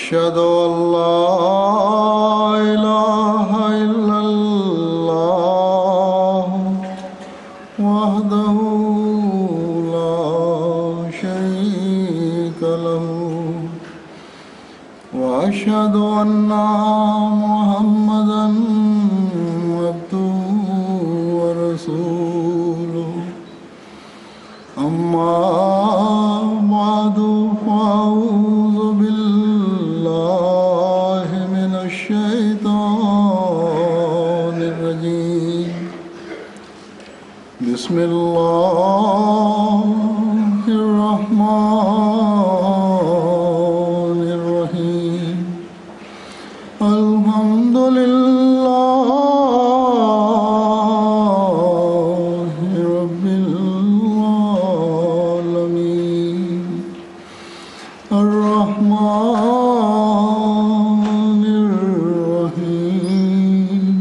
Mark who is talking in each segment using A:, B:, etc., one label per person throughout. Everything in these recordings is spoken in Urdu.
A: أشهد أن لا إله إلا الله وحده لا شريك له وأشهد أن محمدا عبده ورسوله أما بعد فأعوذ بالله من الشيطان الرجيم بسم الله الرحمن الرحيم الحمد لله رب العالمين الرحمن الرحيم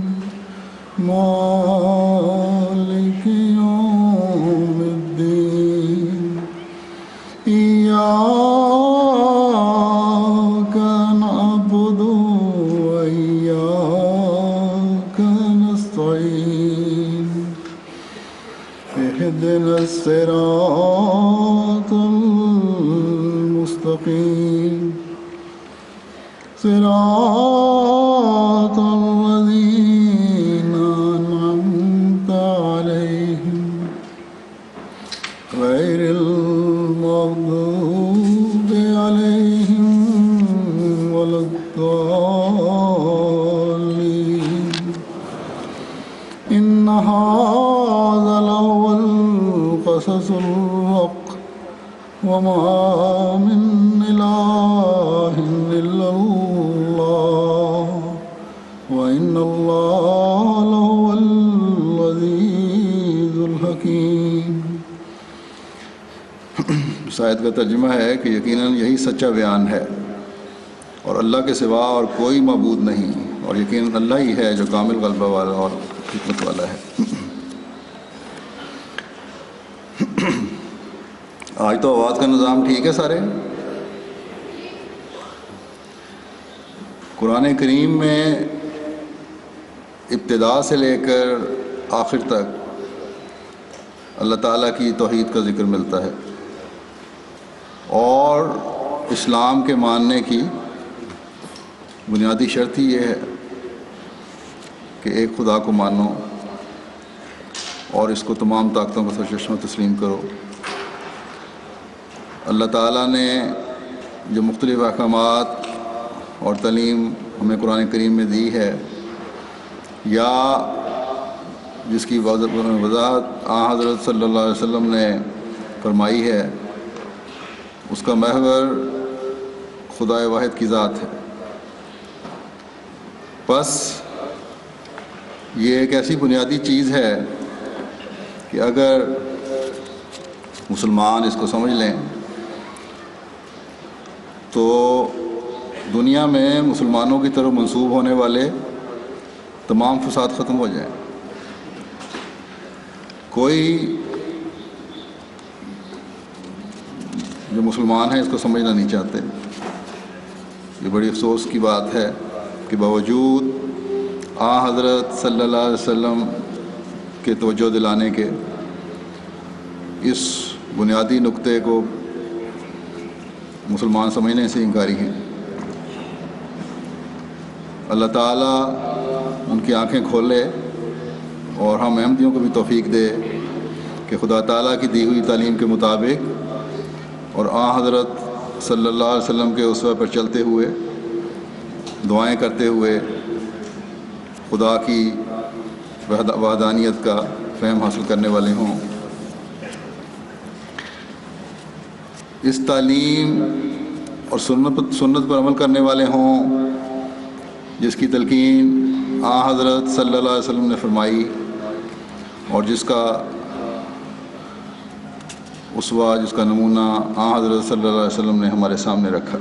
A: مالك يوم الدين إياك نعبد وإياك نستعين اهدنا الصراط المستقيم صراط الذين أنعمت عليهم غير المغضوب عليهم ولا الضالين إن هذا لهو القصص الحق وما من إله إلا الله وإن الله لهو العزيز الحكيم۔ اس آیت کا ترجمہ ہے کہ یقیناً یہی سچا بیان ہے اور اللہ کے سوا اور کوئی معبود نہیں، اور یقیناً اللہ ہی ہے جو کامل غلبہ والا اور حکمت والا ہے۔ آج تو آواز کا نظام ٹھیک ہے سارے؟ قرآن کریم میں ابتدا سے لے کر آخر تک اللہ تعالیٰ کی توحید کا ذکر ملتا ہے، اور اسلام کے ماننے کی بنیادی شرط ہی یہ ہے کہ ایک خدا کو مانو اور اس کو تمام طاقتوں کا سرچشمہ تسلیم کرو۔ اللہ تعالیٰ نے جو مختلف احکامات اور تعلیم ہمیں قرآن کریم میں دی ہے، یا جس کی وضاحت حضرت صلی اللہ علیہ وسلم نے فرمائی ہے، اس کا محور خدا واحد کی ذات ہے۔ بس یہ ایک ایسی بنیادی چیز ہے کہ اگر مسلمان اس کو سمجھ لیں تو دنیا میں مسلمانوں کی طرف منسوب ہونے والے تمام فساد ختم ہو جائیں۔ کوئی جو مسلمان ہیں اس کو سمجھنا نہیں چاہتے۔ یہ بڑی افسوس کی بات ہے کہ باوجود حضرت صلی اللہ علیہ وسلم کے توجہ دلانے کے اس بنیادی نقطے کو مسلمان سمجھنے سے انکاری ہیں۔ اللہ تعالیٰ ان کی آنکھیں کھولے اور ہم احمدیوں کو بھی توفیق دے کہ خدا تعالیٰ کی دی ہوئی تعلیم کے مطابق اور حضرت صلی اللہ علیہ وسلم کے اسوہ پر چلتے ہوئے، دعائیں کرتے ہوئے خدا کی وحدانیت کا فہم حاصل کرنے والے ہوں۔ اس تعلیم اور سنت پر عمل کرنے والے ہوں جس کی تلقین حضرت صلی اللہ علیہ وسلم نے فرمائی اور جس کا اسوہ، جس کا نمونہ حضرت صلی اللہ علیہ وسلم نے ہمارے سامنے رکھا۔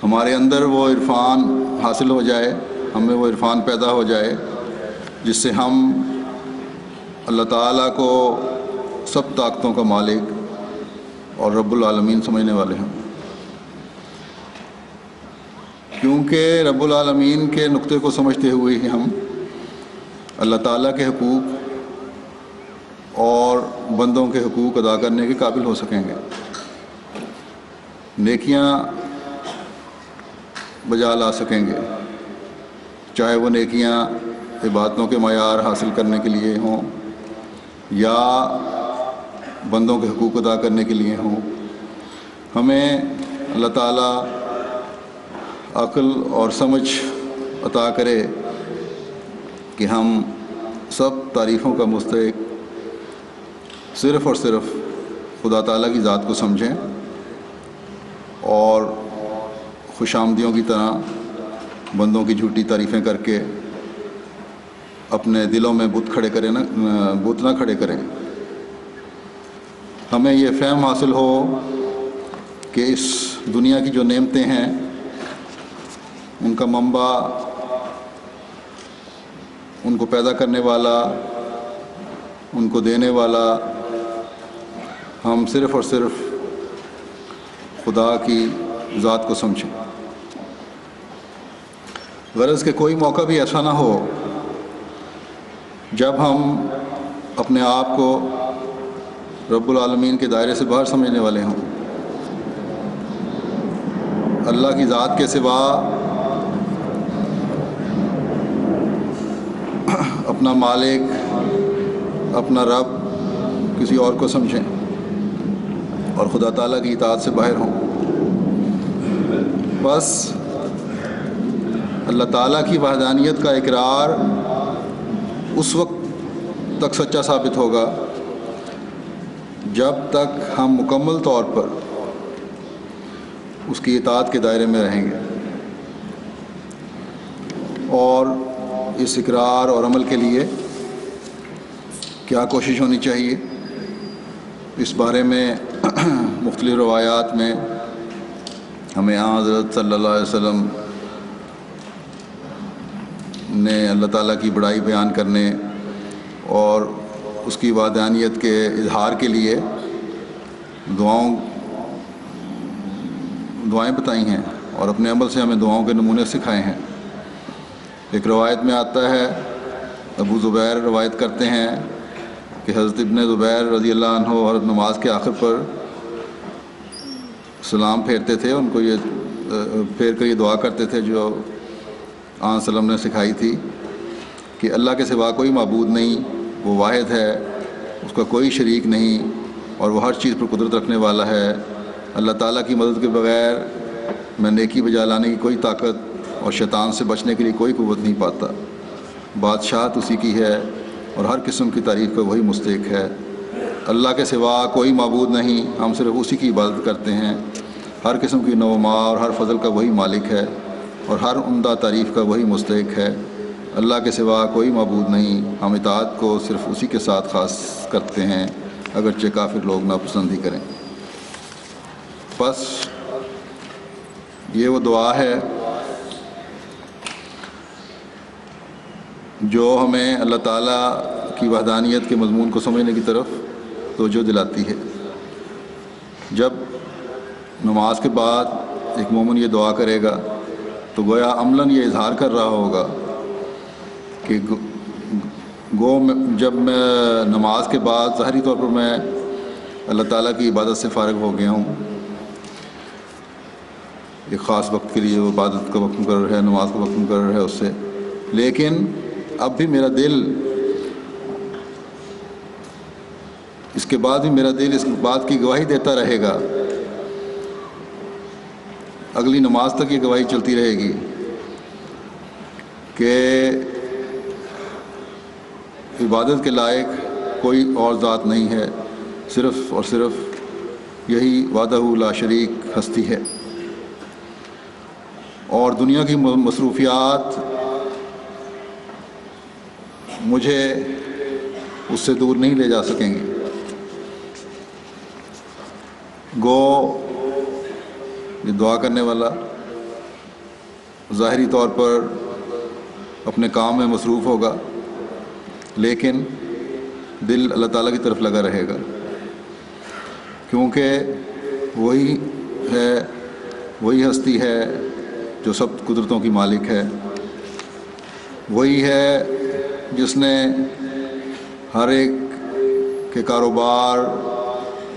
A: ہمارے اندر وہ عرفان حاصل ہو جائے، ہمیں وہ عرفان پیدا ہو جائے جس سے ہم اللہ تعالیٰ کو سب طاقتوں کا مالک اور رب العالمین سمجھنے والے ہیں۔ کیونکہ رب العالمین کے نقطے کو سمجھتے ہوئے ہی ہم اللہ تعالیٰ کے حقوق اور بندوں کے حقوق ادا کرنے کے قابل ہو سکیں گے، نیکیاں بجا لا سکیں گے، چاہے وہ نیکیاں عبادتوں کے معیار حاصل کرنے کے لیے ہوں یا بندوں کے حقوق ادا کرنے کے لیے ہوں۔ ہمیں اللہ تعالیٰ عقل اور سمجھ عطا کرے کہ ہم سب تعریفوں کا مستحق صرف اور صرف خدا تعالیٰ کی ذات کو سمجھیں اور خوش آمدیوں کی طرح بندوں کی جھوٹی تعریفیں کر کے اپنے دلوں میں بت نہ کھڑے کریں۔ ہمیں یہ فہم حاصل ہو کہ اس دنیا کی جو نعمتیں ہیں ان کا منبع، ان کو پیدا کرنے والا، ان کو دینے والا ہم صرف اور صرف خدا کی ذات کو سمجھیں۔ غرض کہ کوئی موقع بھی ایسا نہ ہو جب ہم اپنے آپ کو رب العالمین کے دائرے سے باہر سمجھنے والے ہوں۔ اللہ کی ذات کے سوا اپنا مالک، اپنا رب کسی اور کو سمجھیں اور خدا تعالیٰ کی اطاعت سے باہر ہوں۔ بس اللہ تعالیٰ کی وحدانیت کا اقرار اس وقت تک سچا ثابت ہوگا جب تک ہم مکمل طور پر اس کی اطاعت کے دائرے میں رہیں گے۔ اور اس اقرار اور عمل کے لیے کیا کوشش ہونی چاہیے، اس بارے میں مختلف روایات میں ہمیں حضرت صلی اللہ علیہ وسلم نے اللہ تعالیٰ کی بڑائی بیان کرنے اور اس کی وحدانیت کے اظہار کے لیے دعائیں بتائی ہیں اور اپنے عمل سے ہمیں دعاؤں کے نمونے سکھائے ہیں۔ ایک روایت میں آتا ہے، ابو زبیر روایت کرتے ہیں کہ حضرت ابن زبیر رضی اللہ عنہ اور نماز کے آخر پر سلام پھیرتے تھے، ان کو یہ پھیر کر یہ دعا کرتے تھے جو آن سلم نے سکھائی تھی کہ اللہ کے سوا کوئی معبود نہیں، وہ واحد ہے، اس کا کوئی شریک نہیں اور وہ ہر چیز پر قدرت رکھنے والا ہے۔ اللہ تعالیٰ کی مدد کے بغیر میں نیکی بجا لانے کی کوئی طاقت اور شیطان سے بچنے کے لیے کوئی قوت نہیں پاتا۔ بادشاہت اسی کی ہے اور ہر قسم کی تعریف کا وہی مستحق ہے۔ اللہ کے سوا کوئی معبود نہیں، ہم صرف اسی کی عبادت کرتے ہیں۔ ہر قسم کی نو و ما اور ہر فضل کا وہی مالک ہے اور ہر عمدہ تعریف کا وہی مستحق ہے۔ اللہ کے سوا کوئی معبود نہیں، ہم اطاعت کو صرف اسی کے ساتھ خاص کرتے ہیں، اگرچہ کافر لوگ ناپسند ہی کریں۔ بس یہ وہ دعا ہے جو ہمیں اللہ تعالیٰ کی وحدانیت کے مضمون کو سمجھنے کی طرف توجہ دلاتی ہے۔ جب نماز کے بعد ایک مومن یہ دعا کرے گا تو گویا عملاً یہ اظہار کر رہا ہوگا کہ جب میں نماز کے بعد ظاہری طور پر میں اللہ تعالیٰ کی عبادت سے فارغ ہو گیا ہوں، ایک خاص وقت کے لیے وہ عبادت کا وقت مقرر ہے، نماز کا وقت مقرر ہے اس سے، لیکن اب بھی میرا دل، اس کے بعد بھی میرا دل اس بات کی گواہی دیتا رہے گا، اگلی نماز تک یہ گواہی چلتی رہے گی کہ عبادت کے لائق کوئی اور ذات نہیں ہے، صرف اور صرف یہی وحدہ لا شریک ہستی ہے۔ اور دنیا کی مصروفیات مجھے اس سے دور نہیں لے جا سکیں گے۔ گو یہ دعا کرنے والا ظاہری طور پر اپنے کام میں مصروف ہوگا، لیکن دل اللہ تعالیٰ کی طرف لگا رہے گا، کیونکہ وہی ہے، وہی ہستی ہے جو سب قدرتوں کی مالک ہے، وہی ہے جس نے ہر ایک کے کاروبار،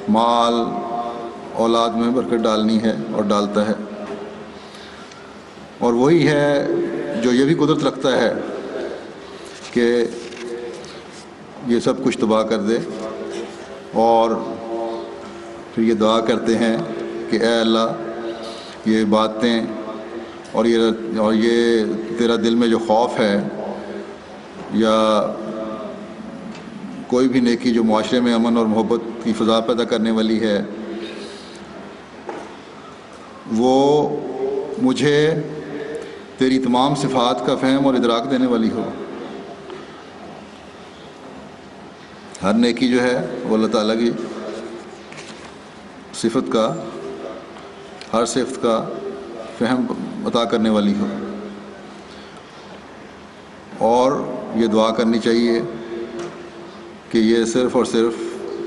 A: مال، اولاد میں برکت ڈالنی ہے اور ڈالتا ہے، اور وہی ہے جو یہ بھی قدرت رکھتا ہے کہ یہ سب کچھ تباہ کر دے، اور پھر یہ دعا کرتے ہیں کہ اے اللہ یہ باتیں اور یہ تیرا دل میں جو خوف ہے یا کوئی بھی نیکی جو معاشرے میں امن اور محبت کی فضا پیدا کرنے والی ہے، وہ مجھے تیری تمام صفات کا فہم اور ادراک دینے والی ہو۔ ہر نیکی جو ہے وہ اللہ تعالیٰ کی صفت کا، ہر صفت کا فہم عطا کرنے والی ہو، اور یہ دعا کرنی چاہیے کہ یہ صرف اور صرف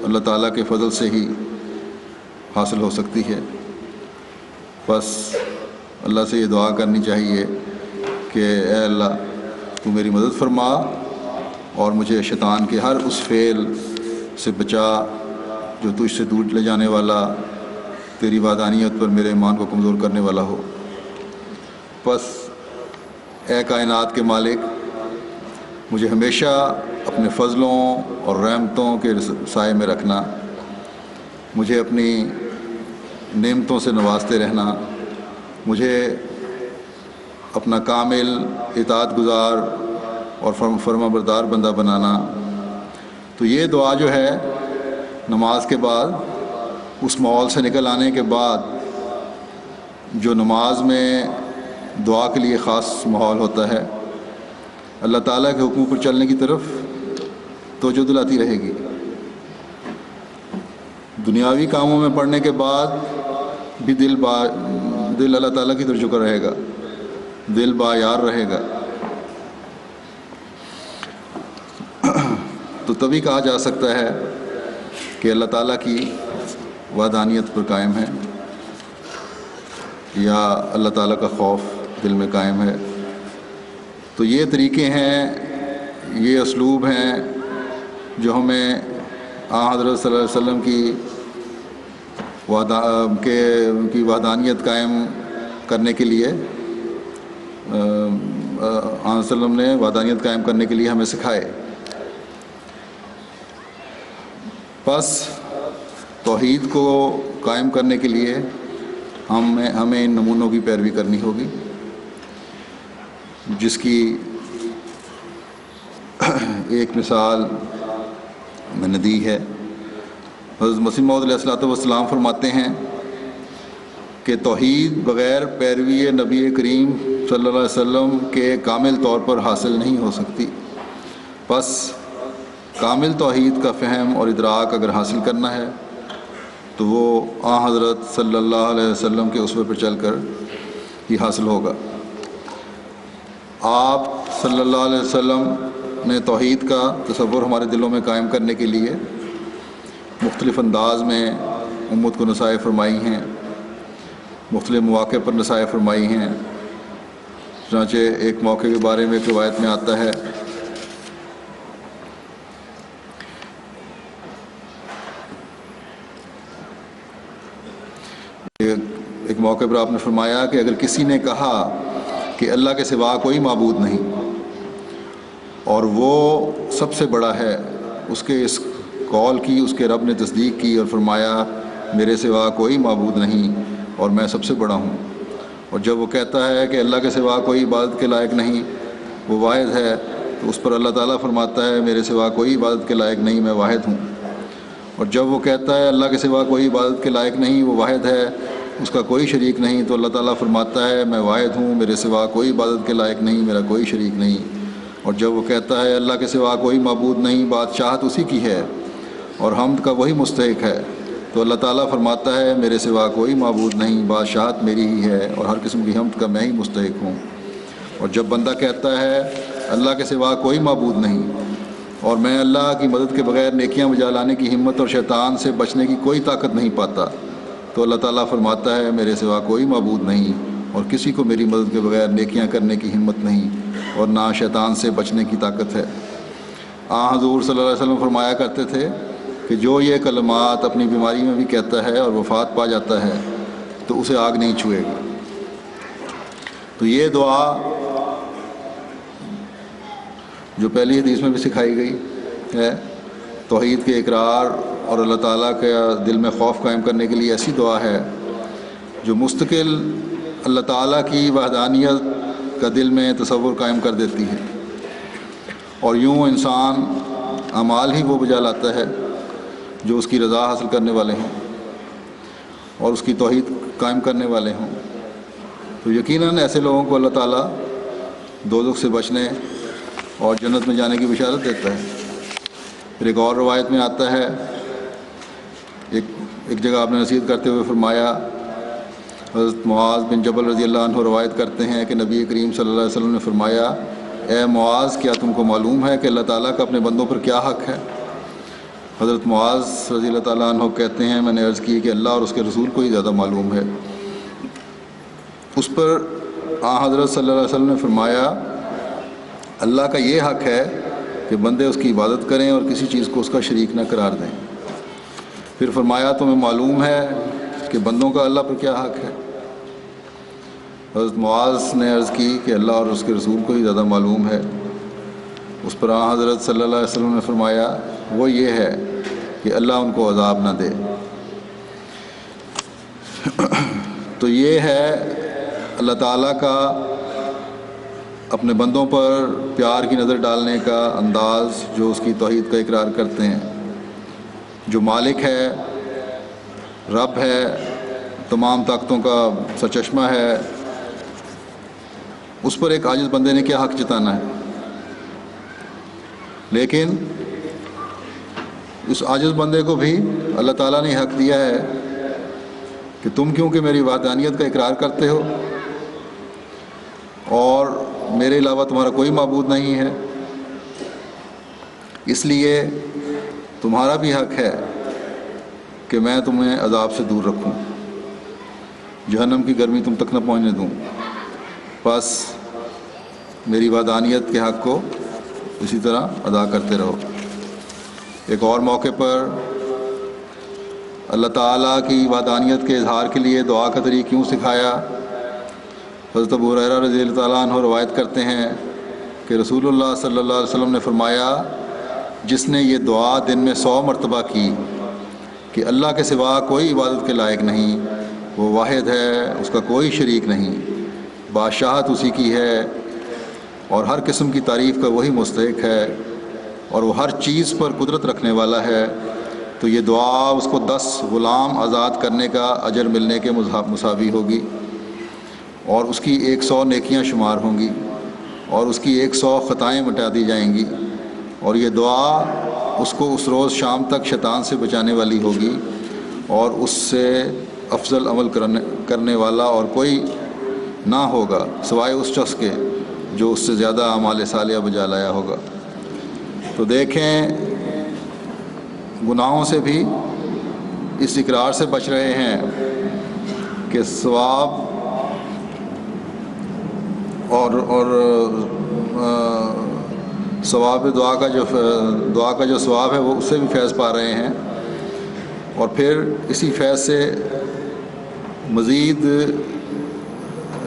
A: اللہ تعالیٰ کے فضل سے ہی حاصل ہو سکتی ہے۔ بس اللہ سے یہ دعا کرنی چاہیے کہ اے اللہ تو میری مدد فرما اور مجھے شیطان کے ہر اس فعل سے بچا جو تجھ سے دور لے جانے والا، تیری وحدانیت پر میرے ایمان کو کمزور کرنے والا ہو۔ بس اے کائنات کے مالک، مجھے ہمیشہ اپنے فضلوں اور رحمتوں کے سائے میں رکھنا، مجھے اپنی نعمتوں سے نوازتے رہنا، مجھے اپنا کامل اطاعت گزار اور فرما بردار بندہ بنانا۔ تو یہ دعا جو ہے نماز کے بعد، اس ماحول سے نکل آنے کے بعد جو نماز میں دعا کے لیے خاص ماحول ہوتا ہے، اللہ تعالیٰ کے حکم پر چلنے کی طرف توجہ دلاتی رہے گی۔ دنیاوی کاموں میں پڑھنے کے بعد بھی دل اللہ تعالیٰ کی طرف جھکا رہے گا، دل با یار رہے گا۔ تو تبھی کہا جا سکتا ہے کہ اللہ تعالیٰ کی وحدانیت پر قائم ہے یا اللہ تعالیٰ کا خوف دل میں قائم ہے۔ تو یہ طریقے ہیں، یہ اسلوب ہیں جو ہمیں حضرت صلی اللہ علیہ وسلم کی وحدانیت قائم کرنے کے لیے وسلم نے وحدانیت قائم کرنے کے لیے ہمیں سکھائے۔ بس توحید کو قائم کرنے کے لیے ہمیں ان نمونوں کی پیروی کرنی ہوگی، جس کی ایک مثال میں نے دی ہے۔ حضرت مسیح موعود علیہ الصلوۃ والسلام فرماتے ہیں کہ توحید بغیر پیروی نبی کریم صلی اللہ علیہ وسلم کے کامل طور پر حاصل نہیں ہو سکتی۔ بس کامل توحید کا فہم اور ادراک اگر حاصل کرنا ہے تو وہ حضرت صلی اللہ علیہ وسلم کے اسوے پر چل کر ہی حاصل ہوگا۔ آپ صلی اللہ علیہ وسلم نے توحید کا تصور ہمارے دلوں میں قائم کرنے کے لیے مختلف انداز میں امت کو نصائح فرمائی ہیں، مختلف مواقع پر نصائح فرمائی ہیں۔ چنانچہ ایک موقع کے بارے میں ایک روایت میں آتا ہے ایک موقع پر آپ نے فرمایا کہ اگر کسی نے کہا کہ اللہ کے سوا کوئی معبود نہیں اور وہ سب سے بڑا ہے، اس کے اس قول کی اس کے رب نے تصدیق کی اور فرمایا میرے سوا کوئی معبود نہیں اور میں سب سے بڑا ہوں، اور جب وہ کہتا ہے کہ اللہ کے سوا کوئی عبادت کے لائق نہیں، وہ واحد ہے، تو اس پر اللہ تعالیٰ فرماتا ہے میرے سوا کوئی عبادت کے لائق نہیں، میں واحد ہوں۔ اور جب وہ کہتا ہے اللہ کے سوا کوئی عبادت کے لائق نہیں، وہ واحد ہے، اس کا کوئی شریک نہیں، تو اللہ تعالیٰ فرماتا ہے میں واحد ہوں، میرے سوا کوئی عبادت کے لائق نہیں، میرا کوئی شریک نہیں۔ اور جب وہ کہتا ہے اللہ کے سوا کوئی معبود نہیں، بادشاہت اسی کی ہے اور حمد کا وہی مستحق ہے، تو اللہ تعالیٰ فرماتا ہے میرے سوا کوئی معبود نہیں، بادشاہت میری ہی ہے اور ہر قسم کی حمد کا میں ہی مستحق ہوں۔ اور جب بندہ کہتا ہے اللہ کے سوا کوئی معبود نہیں اور میں اللہ کی مدد کے بغیر نیکیاں بجا لانے کی ہمت اور شیطان سے بچنے کی کوئی طاقت نہیں پاتا، تو اللہ تعالیٰ فرماتا ہے میرے سوا کوئی معبود نہیں اور کسی کو میری مدد کے بغیر نیکیاں کرنے کی ہمت نہیں اور نہ شیطان سے بچنے کی طاقت ہے۔ حضور صلی اللہ علیہ وسلم فرمایا کرتے تھے کہ جو یہ کلمات اپنی بیماری میں بھی کہتا ہے اور وفات پا جاتا ہے تو اسے آگ نہیں چھوئے گی۔ تو یہ دعا جو پہلی حدیث میں بھی سکھائی گئی ہے، توحید کے اقرار اور اللہ تعالیٰ کا دل میں خوف قائم کرنے کے لیے ایسی دعا ہے جو مستقل اللہ تعالیٰ کی وحدانیت کا دل میں تصور قائم کر دیتی ہے، اور یوں انسان اعمال ہی وہ بجا لاتا ہے جو اس کی رضا حاصل کرنے والے ہوں اور اس کی توحید قائم کرنے والے ہوں۔ تو یقیناً ایسے لوگوں کو اللہ تعالیٰ دوزخ سے بچنے اور جنت میں جانے کی بشارت دیتا ہے۔ پھر ایک اور روایت میں آتا ہے، ایک جگہ آپ نے نصیحت کرتے ہوئے فرمایا، حضرت معاذ بن جبل رضی اللہ عنہ روایت کرتے ہیں کہ نبی کریم صلی اللہ علیہ وسلم نے فرمایا، اے معاذ، کیا تم کو معلوم ہے کہ اللہ تعالیٰ کا اپنے بندوں پر کیا حق ہے؟ حضرت معاذ رضی اللہ تعالیٰ عنہ کہتے ہیں، میں نے عرض کی کہ اللہ اور اس کے رسول کو ہی زیادہ معلوم ہے۔ اس پر حضرت صلی اللہ علیہ وسلم نے فرمایا، اللہ کا یہ حق ہے کہ بندے اس کی عبادت کریں اور کسی چیز کو اس کا شریک نہ قرار دیں۔ پھر فرمایا، تمہیں معلوم ہے کہ بندوں کا اللہ پر کیا حق ہے؟ حضرت معاذ نے عرض کی کہ اللہ اور اس کے رسول کو ہی زیادہ معلوم ہے۔ اس پر حضرت صلی اللہ علیہ وسلم نے فرمایا، وہ یہ ہے کہ اللہ ان کو عذاب نہ دے۔ تو یہ ہے اللہ تعالیٰ کا اپنے بندوں پر پیار کی نظر ڈالنے کا انداز، جو اس کی توحید کا اقرار کرتے ہیں، جو مالک ہے، رب ہے، تمام طاقتوں کا سرچشمہ ہے، اس پر ایک عاجز بندے نے کیا حق جتانا ہے؟ لیکن اس عاجز بندے کو بھی اللہ تعالیٰ نے حق دیا ہے کہ تم کیونکہ میری وحدانیت کا اقرار کرتے ہو اور میرے علاوہ تمہارا کوئی معبود نہیں ہے، اس لیے تمہارا بھی حق ہے کہ میں تمہیں عذاب سے دور رکھوں، جہنم کی گرمی تم تک نہ پہنچنے دوں۔ بس میری وحدانیت کے حق کو اسی طرح ادا کرتے رہو۔ ایک اور موقع پر اللہ تعالیٰ کی وحدانیت کے اظہار کے لیے دعا کا طریقہ کیوں سکھایا؟ حضرت ابو ہریرہ رضی اللہ تعالیٰ عنہ روایت کرتے ہیں کہ رسول اللہ صلی اللہ علیہ وسلم نے فرمایا، جس نے یہ دعا دن میں 100 مرتبہ کی کہ اللہ کے سوا کوئی عبادت کے لائق نہیں، وہ واحد ہے، اس کا کوئی شریک نہیں، بادشاہت اسی کی ہے اور ہر قسم کی تعریف کا وہی مستحق ہے اور وہ ہر چیز پر قدرت رکھنے والا ہے، تو یہ دعا اس کو 10 غلام آزاد کرنے کا اجر ملنے کے مساوی ہوگی، اور اس کی 100 نیکیاں شمار ہوں گی، اور اس کی 100 خطائیں مٹا دی جائیں گی، اور یہ دعا اس کو اس روز شام تک شیطان سے بچانے والی ہوگی، اور اس سے افضل عمل کرنے والا اور کوئی نہ ہوگا سوائے اس شخص کے جو اس سے زیادہ اعمال صالحہ بجا لایا ہوگا۔ تو دیکھیں، گناہوں سے بھی اس اقرار سے بچ رہے ہیں کہ ثواب اور ثواب دعا کا جو ثواب ہے وہ اس سے بھی فیض پا رہے ہیں، اور پھر اسی فیض سے مزید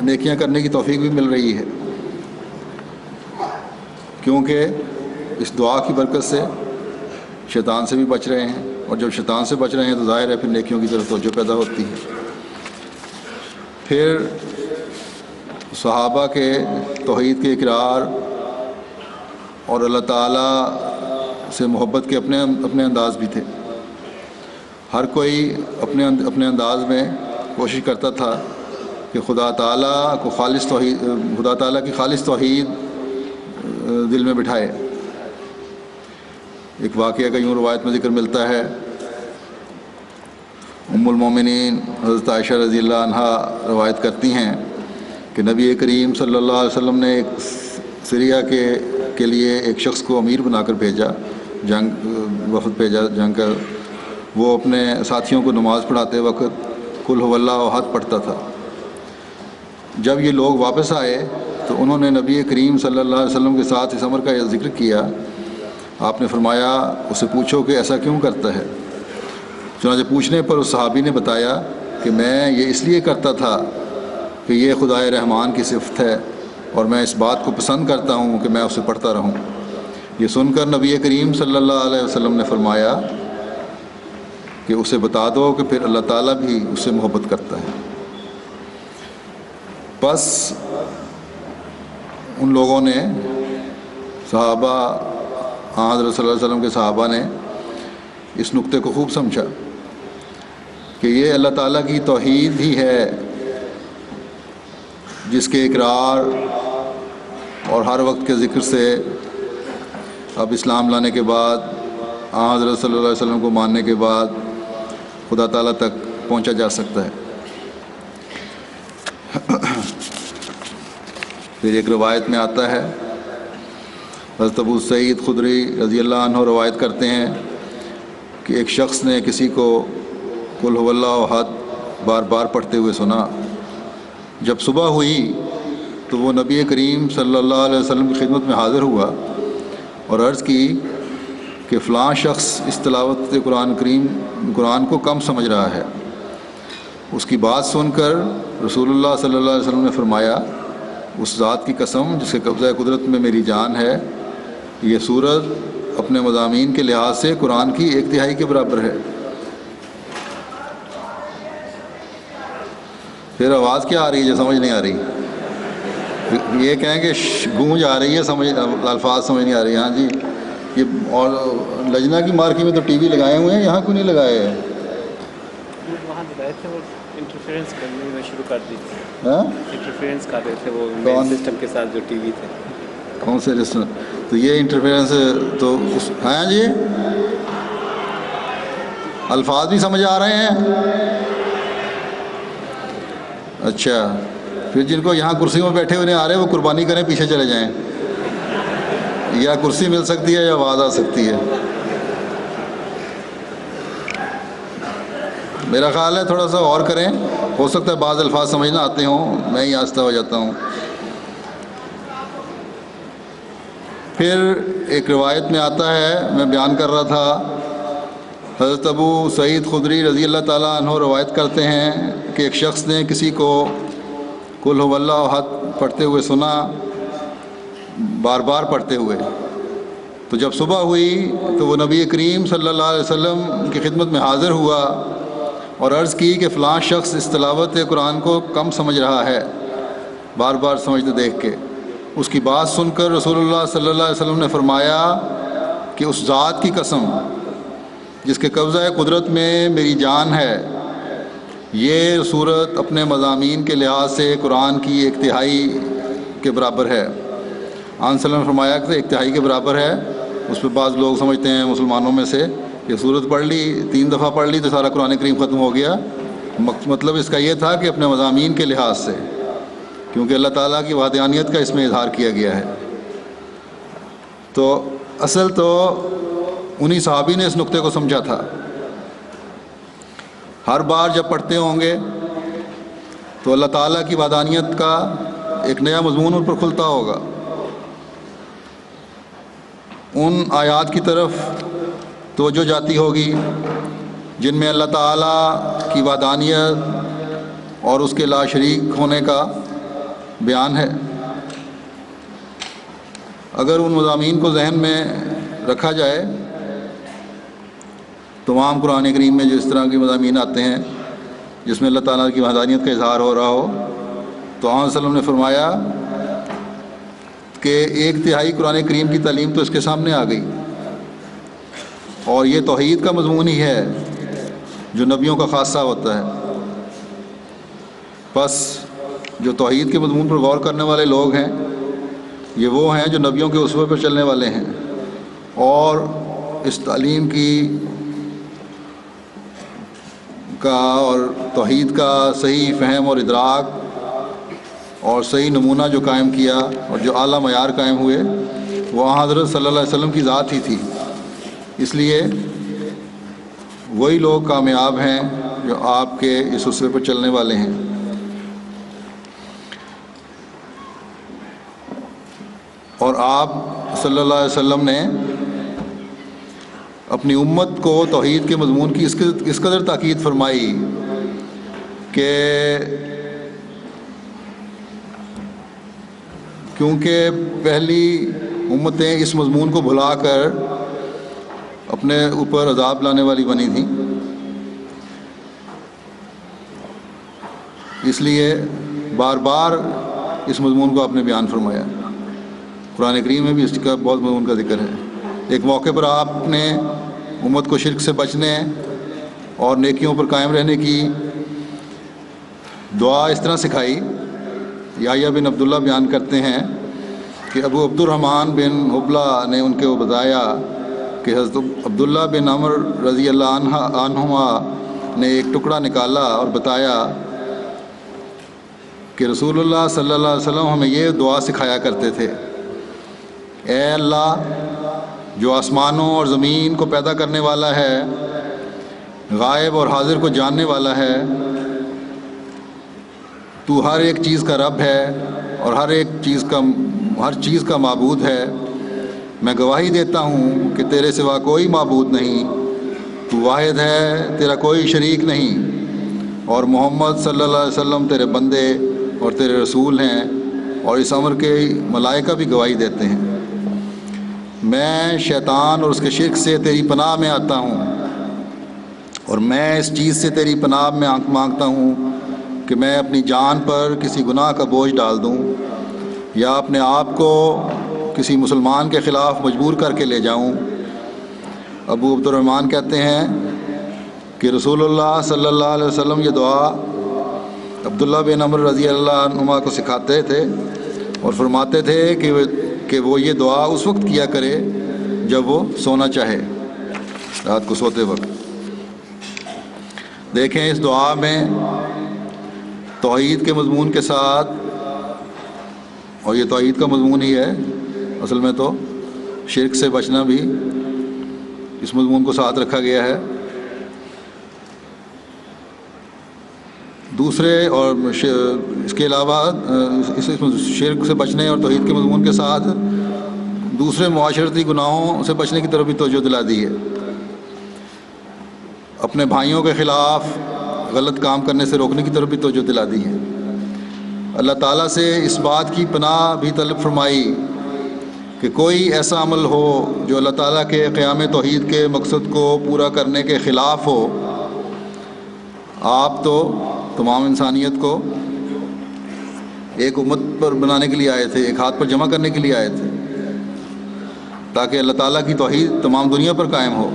A: نیکیاں کرنے کی توفیق بھی مل رہی ہے، کیونکہ اس دعا کی برکت سے شیطان سے بھی بچ رہے ہیں، اور جب شیطان سے بچ رہے ہیں تو ظاہر ہے پھر نیکیوں کی طرف توجہ پیدا ہوتی ہے۔ پھر صحابہ کے توحید کے اقرار اور اللہ تعالیٰ سے محبت کے اپنے انداز بھی تھے۔ ہر کوئی اپنے انداز میں کوشش کرتا تھا کہ خدا تعالیٰ کی خالص توحید دل میں بٹھائے۔ ایک واقعہ کا یوں روایت میں ذکر ملتا ہے، ام المومنین حضرت عائشہ رضی اللہ عنہا روایت کرتی ہیں کہ نبی کریم صلی اللہ علیہ وسلم نے ایک سیریا کے لیے ایک شخص کو امیر بنا کر بھیجا، وفد بھیجا جنگ کر۔ وہ اپنے ساتھیوں کو نماز پڑھاتے وقت قل هو اللہ احد پڑھتا تھا۔ جب یہ لوگ واپس آئے تو انہوں نے نبی کریم صلی اللہ علیہ وسلم کے ساتھ اس امر کا ذکر کیا۔ آپ نے فرمایا اسے پوچھو کہ ایسا کیوں کرتا ہے۔ چنانچہ پوچھنے پر اس صحابی نے بتایا کہ میں یہ اس لیے کرتا تھا کہ یہ خدائے رحمان کی صفت ہے اور میں اس بات کو پسند کرتا ہوں کہ میں اسے پڑھتا رہوں۔ یہ سن کر نبی کریم صلی اللہ علیہ وسلم نے فرمایا کہ اسے بتا دو کہ پھر اللہ تعالیٰ بھی اس سے محبت کرتا ہے۔ بس ان لوگوں نے صحابہ حضرت صلی اللہ علیہ وسلم کے صحابہ نے اس نقطے کو خوب سمجھا کہ یہ اللہ تعالیٰ کی توحید ہی ہے جس کے اقرار اور ہر وقت کے ذکر سے اب اسلام لانے کے بعد حضرت صلی اللہ علیہ وسلم کو ماننے کے بعد خدا تعالیٰ تک پہنچا جا سکتا ہے۔ پھر ایک روایت میں آتا ہے، حضرت ابو سعید خدری رضی اللہ عنہ روایت کرتے ہیں کہ ایک شخص نے کسی کو قل هو اللہ احد بار بار پڑھتے ہوئے سنا۔ جب صبح ہوئی تو وہ نبی کریم صلی اللہ علیہ وسلم کی خدمت میں حاضر ہوا اور عرض کی کہ فلاں شخص اس تلاوت قرآن کو کم سمجھ رہا ہے۔ اس کی بات سن کر رسول اللہ صلی اللہ علیہ وسلم نے فرمایا، اس ذات کی قسم جس کے قبضہ قدرت میں میری جان ہے، یہ سورت اپنے مضامین کے لحاظ سے قرآن کی 1/3 کے برابر ہے۔ پھر آواز کیا آ رہی ہے جو سمجھ نہیں آ رہی؟ یہ کہیں کہ گونج آ رہی ہے، الفاظ سمجھ نہیں آ رہی۔ ہاں جی، یہ اور لجنہ کی مارکی میں تو ٹی وی لگائے ہوئے ہیں، یہاں کیوں نہیں لگائے ہیں؟
B: وہاں لگائے تھے، وہ انٹرفیئرنس کرنے میں شروع کر دی تھی۔
A: ہاں،
B: انٹرفیئرنس کر رہے تھے وہ مین سسٹم کے ساتھ جو ٹی وی تھے۔
A: کون سے سسٹم؟ تو یہ انٹرفیئرنس تو ہاں جی، الفاظ بھی سمجھ آ رہے ہیں؟ اچھا، پھر جن کو یہاں کرسی میں بیٹھے ہوئے نہیں آ رہے وہ قربانی کریں، پیچھے چلے جائیں، یا کرسی مل سکتی ہے یا آواز آ سکتی ہے۔ میرا خیال ہے تھوڑا سا اور کریں، ہو سکتا ہے بعض الفاظ سمجھ نہ آتے ہوں، میں ہی آہستہ ہو جاتا ہوں۔ پھر ایک روایت میں آتا ہے، میں بیان کر رہا تھا، حضرت ابو سعید خدری رضی اللہ تعالیٰ عنہ روایت کرتے ہیں کہ ایک شخص نے کسی کو قل هو اللہ احد پڑھتے ہوئے سنا، بار بار پڑھتے ہوئے۔ تو جب صبح ہوئی تو وہ نبی کریم صلی اللہ علیہ وسلم کی خدمت میں حاضر ہوا اور عرض کی کہ فلاں شخص اس تلاوت قرآن کو کم سمجھ رہا ہے، بار بار سمجھتے دیکھ کے۔ اس کی بات سن کر رسول اللہ صلی اللہ علیہ وسلم نے فرمایا کہ اس ذات کی قسم جس کے قبضہ قدرت میں میری جان ہے، یہ صورت اپنے مضامین کے لحاظ سے قرآن کی 1/3 کے برابر ہے۔ آن صلی اللہ علیہ وسلم نے فرمایا کہ 1/3 کے برابر ہے۔ اس پہ بعض لوگ سمجھتے ہیں مسلمانوں میں سے کہ صورت پڑھ لی، 3 دفعہ پڑھ لی تو سارا قرآن کریم ختم ہو گیا۔ مطلب اس کا یہ تھا کہ اپنے مضامین کے لحاظ سے، کیونکہ اللہ تعالیٰ کی وحدانیت کا اس میں اظہار کیا گیا ہے۔ تو اصل تو انہی صحابی نے اس نقطے کو سمجھا تھا۔ ہر بار جب پڑھتے ہوں گے تو اللہ تعالیٰ کی وحدانیت کا ایک نیا مضمون ان پر کھلتا ہوگا، ان آیات کی طرف توجہ جاتی ہوگی جن میں اللہ تعالیٰ کی وحدانیت اور اس کے لا شریک ہونے کا بیان ہے۔ اگر ان مضامین کو ذہن میں رکھا جائے، تمام قرآن کریم میں جو اس طرح کے مضامین آتے ہیں جس میں اللہ تعالیٰ کی وحدانیت کا اظہار ہو رہا ہو، تو آن صلی اللہ علیہ وسلم نے فرمایا کہ 1/3 قرآن کریم کی تعلیم تو اس کے سامنے آ گئی، اور یہ توحید کا مضمون ہی ہے جو نبیوں کا خاصہ ہوتا ہے۔ بس جو توحید کے مضمون پر غور کرنے والے لوگ ہیں، یہ وہ ہیں جو نبیوں کے اسوے پر چلنے والے ہیں، اور اس تعلیم اور توحید کا صحیح فہم اور ادراک اور صحیح نمونہ جو قائم کیا اور جو اعلیٰ معیار قائم ہوئے، وہ حضرت صلی اللہ علیہ وسلم کی ذات ہی تھی۔ اس لیے وہی لوگ کامیاب ہیں جو آپ کے اس اسوے پر چلنے والے ہیں۔ اور آپ صلی اللہ علیہ وسلم نے اپنی امت کو توحید کے مضمون کی اس قدر تاکید فرمائی کہ کیونکہ پہلی امتیں اس مضمون کو بھلا کر اپنے اوپر عذاب لانے والی بنی تھیں، اس لیے بار بار اس مضمون کو آپ نے بیان فرمایا۔ قرآن کریم میں بھی اس کا بہت مضمون کا ذکر ہے۔ ایک موقع پر آپ نے امت کو شرک سے بچنے اور نیکیوں پر قائم رہنے کی دعا اس طرح سکھائی۔ یحییٰ بن عبداللہ بیان کرتے ہیں کہ ابو عبد الرحمن بن حبلہ نے ان کو بتایا کہ حضرت عبداللہ بن عمر رضی اللہ عنہما نے ایک ٹکڑا نکالا اور بتایا کہ رسول اللہ صلی اللہ علیہ وسلم ہمیں یہ دعا سکھایا کرتے تھے: اے اللہ جو آسمانوں اور زمین کو پیدا کرنے والا ہے، غائب اور حاضر کو جاننے والا ہے، تو ہر ایک چیز کا رب ہے اور ہر چیز کا معبود ہے۔ میں گواہی دیتا ہوں کہ تیرے سوا کوئی معبود نہیں، تو واحد ہے، تیرا کوئی شریک نہیں، اور محمد صلی اللہ علیہ وسلم تیرے بندے اور تیرے رسول ہیں، اور اس امر کے ملائکہ بھی گواہی دیتے ہیں۔ میں شیطان اور اس کے شرک سے تیری پناہ میں آتا ہوں، اور میں اس چیز سے تیری پناہ میں مانگتا ہوں کہ میں اپنی جان پر کسی گناہ کا بوجھ ڈال دوں یا اپنے آپ کو کسی مسلمان کے خلاف مجبور کر کے لے جاؤں۔ ابو عبد الرحمن کہتے ہیں کہ رسول اللہ صلی اللہ علیہ وسلم یہ دعا عبداللہ بن عمر رضی اللہ عنہما کو سکھاتے تھے اور فرماتے تھے کہ وہ یہ دعا اس وقت کیا کرے جب وہ سونا چاہے، رات کو سوتے وقت۔ دیکھیں اس دعا میں توحید کے مضمون کے ساتھ، اور یہ توحید کا مضمون ہی ہے اصل میں، تو شرک سے بچنا بھی اس مضمون کو ساتھ رکھا گیا ہے۔ دوسرے اور اس کے علاوہ اس شرک سے بچنے اور توحید کے مضمون کے ساتھ دوسرے معاشرتی گناہوں سے بچنے کی طرف بھی توجہ دلا دی ہے۔ اپنے بھائیوں کے خلاف غلط کام کرنے سے روکنے کی طرف بھی توجہ دلا دی ہے۔ اللہ تعالیٰ سے اس بات کی پناہ بھی طلب فرمائی کہ کوئی ایسا عمل ہو جو اللہ تعالیٰ کے قیام توحید کے مقصد کو پورا کرنے کے خلاف ہو۔ آپ تو تمام انسانیت کو ایک امت پر بنانے کے لیے آئے تھے، ایک ہاتھ پر جمع کرنے کے لیے آئے تھے، تاکہ اللہ تعالیٰ کی توحید تمام دنیا پر قائم ہو۔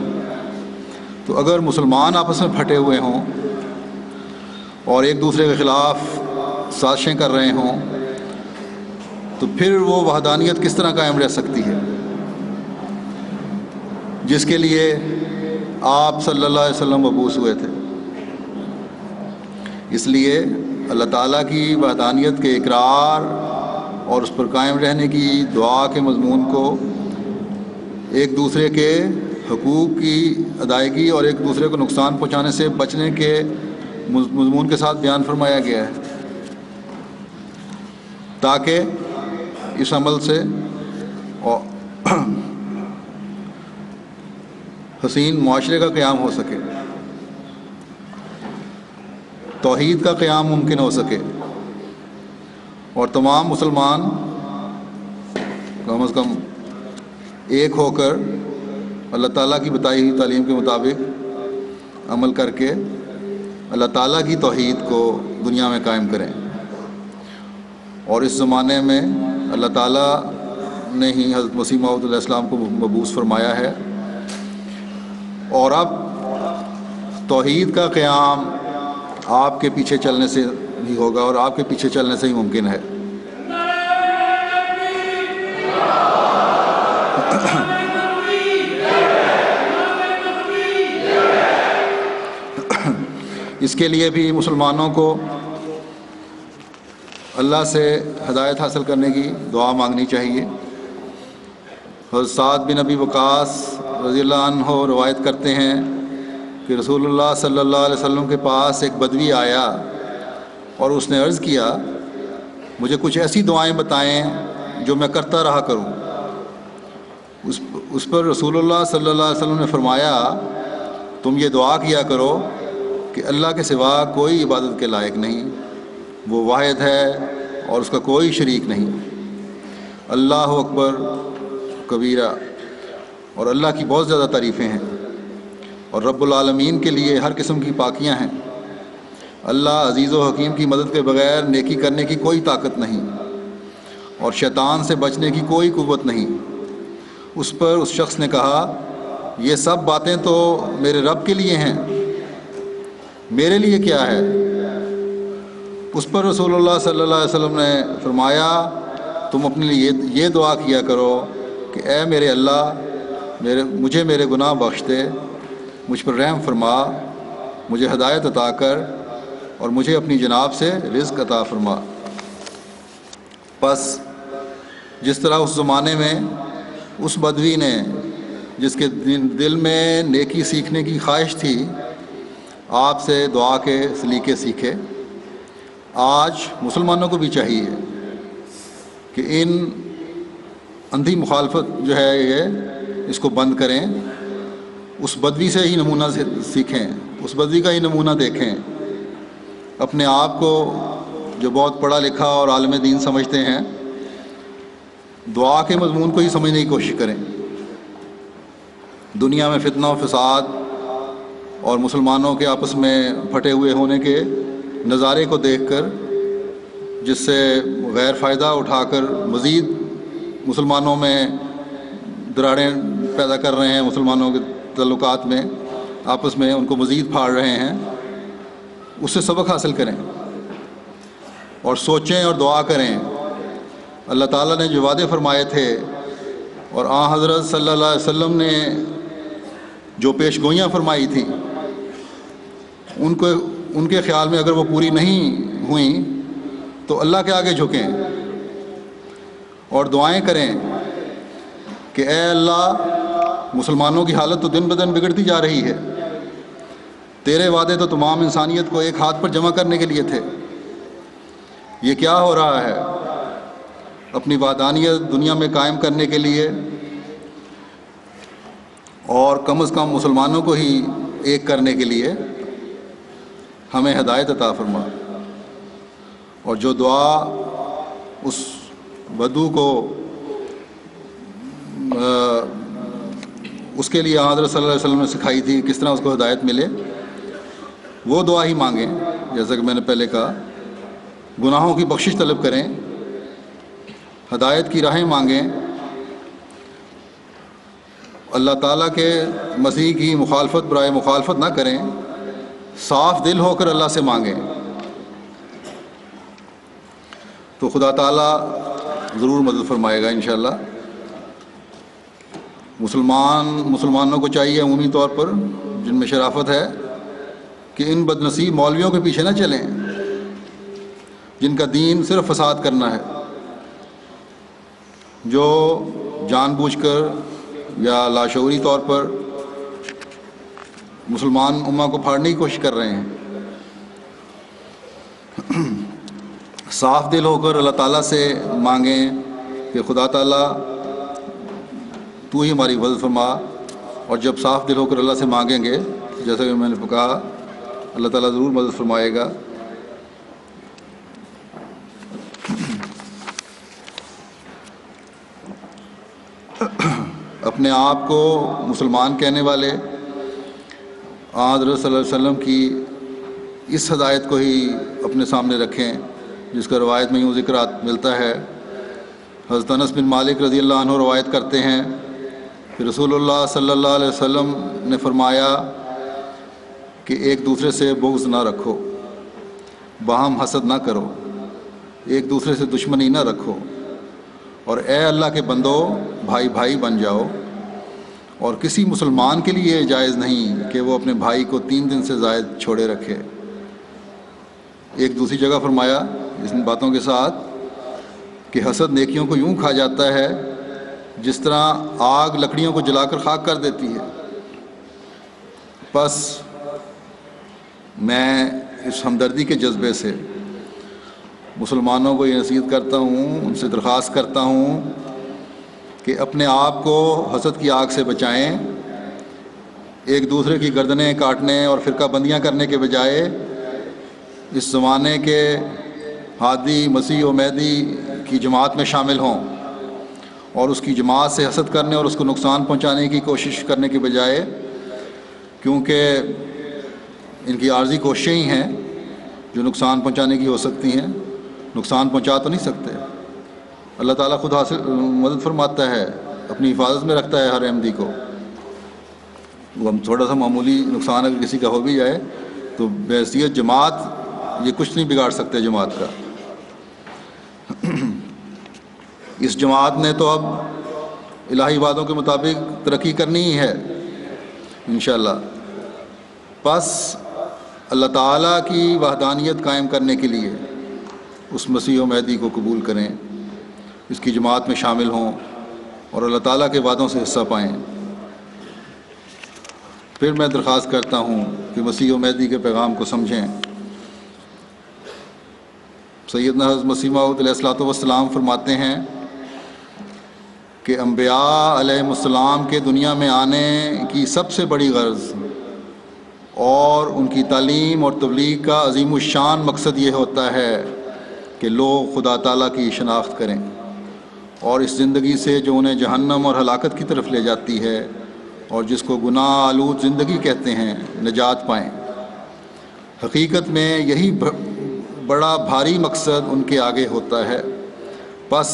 A: تو اگر مسلمان آپس میں پھٹے ہوئے ہوں اور ایک دوسرے کے خلاف سازشیں کر رہے ہوں تو پھر وہ وحدانیت کس طرح قائم رہ سکتی ہے جس کے لیے آپ صلی اللہ علیہ وسلم مبعوث ہوئے تھے؟ اس لیے اللہ تعالیٰ کی وحدانیت کے اقرار اور اس پر قائم رہنے کی دعا کے مضمون کو ایک دوسرے کے حقوق کی ادائیگی اور ایک دوسرے کو نقصان پہنچانے سے بچنے کے مضمون کے ساتھ بیان فرمایا گیا ہے، تاکہ اس عمل سے حسین معاشرے کا قیام ہو سکے، توحید کا قیام ممکن ہو سکے، اور تمام مسلمان کم از کم ایک ہو کر اللہ تعالیٰ کی بتائی ہوئی تعلیم کے مطابق عمل کر کے اللہ تعالیٰ کی توحید کو دنیا میں قائم کریں۔ اور اس زمانے میں اللہ تعالیٰ نے ہی حضرت مسیح موعود علیہ السلام کو مبعوث فرمایا ہے، اور اب توحید کا قیام آپ کے پیچھے چلنے سے ہی ہوگا اور آپ کے پیچھے چلنے سے ہی ممکن ہے۔ اس کے لیے بھی مسلمانوں کو اللہ سے ہدایت حاصل کرنے کی دعا مانگنی چاہیے۔ حضرت سعد بن ابی وقاص رضی اللہ عنہ روایت کرتے ہیں کہ رسول اللہ صلی اللہ علیہ وسلم کے پاس ایک بدوی آیا اور اس نے عرض کیا، مجھے کچھ ایسی دعائیں بتائیں جو میں کرتا رہا کروں۔ اس پر رسول اللہ صلی اللہ علیہ وسلم نے فرمایا تم یہ دعا کیا کرو کہ اللہ کے سوا کوئی عبادت کے لائق نہیں، وہ واحد ہے اور اس کا کوئی شریک نہیں، اللہ اکبر کبیرہ، اور اللہ کی بہت زیادہ تعریفیں ہیں، اور رب العالمین کے لیے ہر قسم کی پاکیاں ہیں۔ اللہ عزیز و حکیم کی مدد کے بغیر نیکی کرنے کی کوئی طاقت نہیں، اور شیطان سے بچنے کی کوئی قوت نہیں۔ اس پر اس شخص نے کہا یہ سب باتیں تو میرے رب کے لیے ہیں، میرے لیے کیا ہے؟ اس پر رسول اللہ صلی اللہ علیہ وسلم نے فرمایا تم اپنے لیے یہ دعا کیا کرو کہ اے میرے اللہ، مجھے میرے گناہ بخش دے، مجھ پر رحم فرما، مجھے ہدایت عطا کر، اور مجھے اپنی جناب سے رزق عطا فرما۔ بس جس طرح اس زمانے میں اس بدوی نے جس کے دل میں نیکی سیکھنے کی خواہش تھی آپ سے دعا کے سلیقے سیکھے، آج مسلمانوں کو بھی چاہیے کہ ان اندھی مخالفت جو ہے یہ اس کو بند کریں، اس بدوی سے ہی نمونہ سیکھیں، اس بدوی کا ہی نمونہ دیکھیں، اپنے آپ کو جو بہت پڑھا لکھا اور عالم دین سمجھتے ہیں دعا کے مضمون کو ہی سمجھنے کی کوشش کریں۔ دنیا میں فتنہ و فساد اور مسلمانوں کے آپس میں پھٹے ہوئے ہونے کے نظارے کو دیکھ کر جس سے غیر فائدہ اٹھا کر مزید مسلمانوں میں دراڑیں پیدا کر رہے ہیں، مسلمانوں کے تعلقات میں آپس میں ان کو مزید پھاڑ رہے ہیں، اس سے سبق حاصل کریں اور سوچیں اور دعا کریں۔ اللہ تعالیٰ نے جو وعدے فرمائے تھے اور حضرت صلی اللہ علیہ وسلم نے جو پیش گوئیاں فرمائی تھیں ان کے خیال میں اگر وہ پوری نہیں ہوئیں تو اللہ کے آگے جھکیں اور دعائیں کریں کہ اے اللہ، مسلمانوں کی حالت تو دن بدن بگڑتی جا رہی ہے، تیرے وعدے تو تمام انسانیت کو ایک ہاتھ پر جمع کرنے کے لیے تھے، یہ کیا ہو رہا ہے؟ اپنی وحدانیت دنیا میں قائم کرنے کے لیے اور کم از کم مسلمانوں کو ہی ایک کرنے کے لیے ہمیں ہدایت عطا فرما۔ اور جو دعا اس بدو کو اس کے لیے حضرت صلی اللہ علیہ وسلم نے سکھائی تھی کس طرح اس کو ہدایت ملے، وہ دعا ہی مانگیں۔ جیسا کہ میں نے پہلے کہا، گناہوں کی بخشش طلب کریں، ہدایت کی راہیں مانگیں، اللہ تعالیٰ کے مسیح کی مخالفت برائے مخالفت نہ کریں، صاف دل ہو کر اللہ سے مانگیں، تو خدا تعالیٰ ضرور مدد فرمائے گا انشاءاللہ۔ مسلمانوں کو چاہیے عمومی طور پر جن میں شرافت ہے کہ ان بد نصیب مولویوں کے پیچھے نہ چلیں جن کا دین صرف فساد کرنا ہے، جو جان بوجھ کر یا لاشعوری طور پر مسلمان امہ کو پھاڑنے کی کوشش کر رہے ہیں۔ صاف دل ہو کر اللہ تعالیٰ سے مانگیں کہ خدا تعالیٰ تو ہی ہماری مدد فرما، اور جب صاف دل ہو کر اللہ سے مانگیں گے جیسا کہ میں نے کہا اللہ تعالیٰ ضرور مدد فرمائے گا۔ اپنے آپ کو مسلمان کہنے والے حضرت صلی اللہ علیہ وسلم کی اس ہدایت کو ہی اپنے سامنے رکھیں جس کا روایت میں یوں ذکر ملتا ہے۔ حضرت انس بن مالک رضی اللہ عنہ روایت کرتے ہیں کہ رسول اللہ صلی اللہ علیہ وسلم نے فرمایا کہ ایک دوسرے سے بغض نہ رکھو، باہم حسد نہ کرو، ایک دوسرے سے دشمنی نہ رکھو، اور اے اللہ کے بندو بھائی بھائی بن جاؤ، اور کسی مسلمان کے لیے جائز نہیں کہ وہ اپنے بھائی کو 3 دن سے زائد چھوڑے رکھے۔ ایک دوسری جگہ فرمایا ان باتوں کے ساتھ کہ حسد نیکیوں کو یوں کھا جاتا ہے جس طرح آگ لکڑیوں کو جلا کر خاک کر دیتی ہے۔ بس میں اس ہمدردی کے جذبے سے مسلمانوں کو یہ نصیحت کرتا ہوں، ان سے درخواست کرتا ہوں کہ اپنے آپ کو حسد کی آگ سے بچائیں، ایک دوسرے کی گردنیں کاٹنے اور فرقہ بندیاں کرنے کے بجائے اس زمانے کے ہادی مسیح و مہدی کی جماعت میں شامل ہوں، اور اس کی جماعت سے حسد کرنے اور اس کو نقصان پہنچانے کی کوشش کرنے کے بجائے، کیونکہ ان کی عارضی کوششیں ہی ہیں جو نقصان پہنچانے کی ہو سکتی ہیں، نقصان پہنچا تو نہیں سکتے۔ اللہ تعالیٰ خود مدد فرماتا ہے، اپنی حفاظت میں رکھتا ہے ہر احمدی کو۔ وہ ہم تھوڑا سا معمولی نقصان اگر کسی کا ہو بھی جائے تو بحیثیت جماعت یہ کچھ نہیں بگاڑ سکتے جماعت کا۔ اس جماعت نے تو اب الہی وعدوں کے مطابق ترقی کرنی ہی ہے انشاءاللہ۔ پس اللہ تعالیٰ کی وحدانیت قائم کرنے کے لیے اس مسیح و مہدی کو قبول کریں، اس کی جماعت میں شامل ہوں اور اللہ تعالیٰ کے وعدوں سے حصہ پائیں۔ پھر میں درخواست کرتا ہوں کہ مسیح و مہدی کے پیغام کو سمجھیں۔ سیدنا حضرت مسیح موعود علیہ الصلوۃ والسلام فرماتے ہیں کہ انبیاء علیہم السلام کے دنیا میں آنے کی سب سے بڑی غرض اور ان کی تعلیم اور تبلیغ کا عظیم الشان مقصد یہ ہوتا ہے کہ لوگ خدا تعالیٰ کی شناخت کریں اور اس زندگی سے جو انہیں جہنم اور ہلاکت کی طرف لے جاتی ہے اور جس کو گناہ آلود زندگی کہتے ہیں، نجات پائیں۔ حقیقت میں یہی بڑا بھاری مقصد ان کے آگے ہوتا ہے۔ بس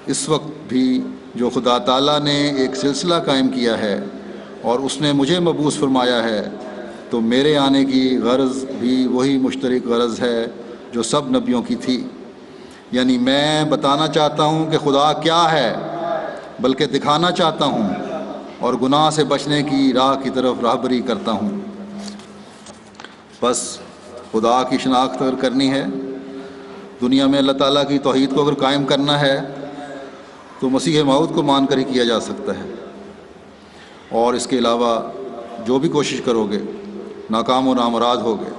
A: اس وقت بھی جو خدا تعالیٰ نے ایک سلسلہ قائم کیا ہے اور اس نے مجھے مبعوث فرمایا ہے، تو میرے آنے کی غرض بھی وہی مشترک غرض ہے جو سب نبیوں کی تھی، یعنی میں بتانا چاہتا ہوں کہ خدا کیا ہے، بلکہ دکھانا چاہتا ہوں اور گناہ سے بچنے کی راہ کی طرف راہبری کرتا ہوں۔ بس خدا کی شناخت اگر کرنی ہے، دنیا میں اللہ تعالیٰ کی توحید کو اگر قائم کرنا ہے، تو مسیح موعود کو مان کر ہی کیا جا سکتا ہے، اور اس کے علاوہ جو بھی کوشش کرو گے ناکام و نامراد ہوگے۔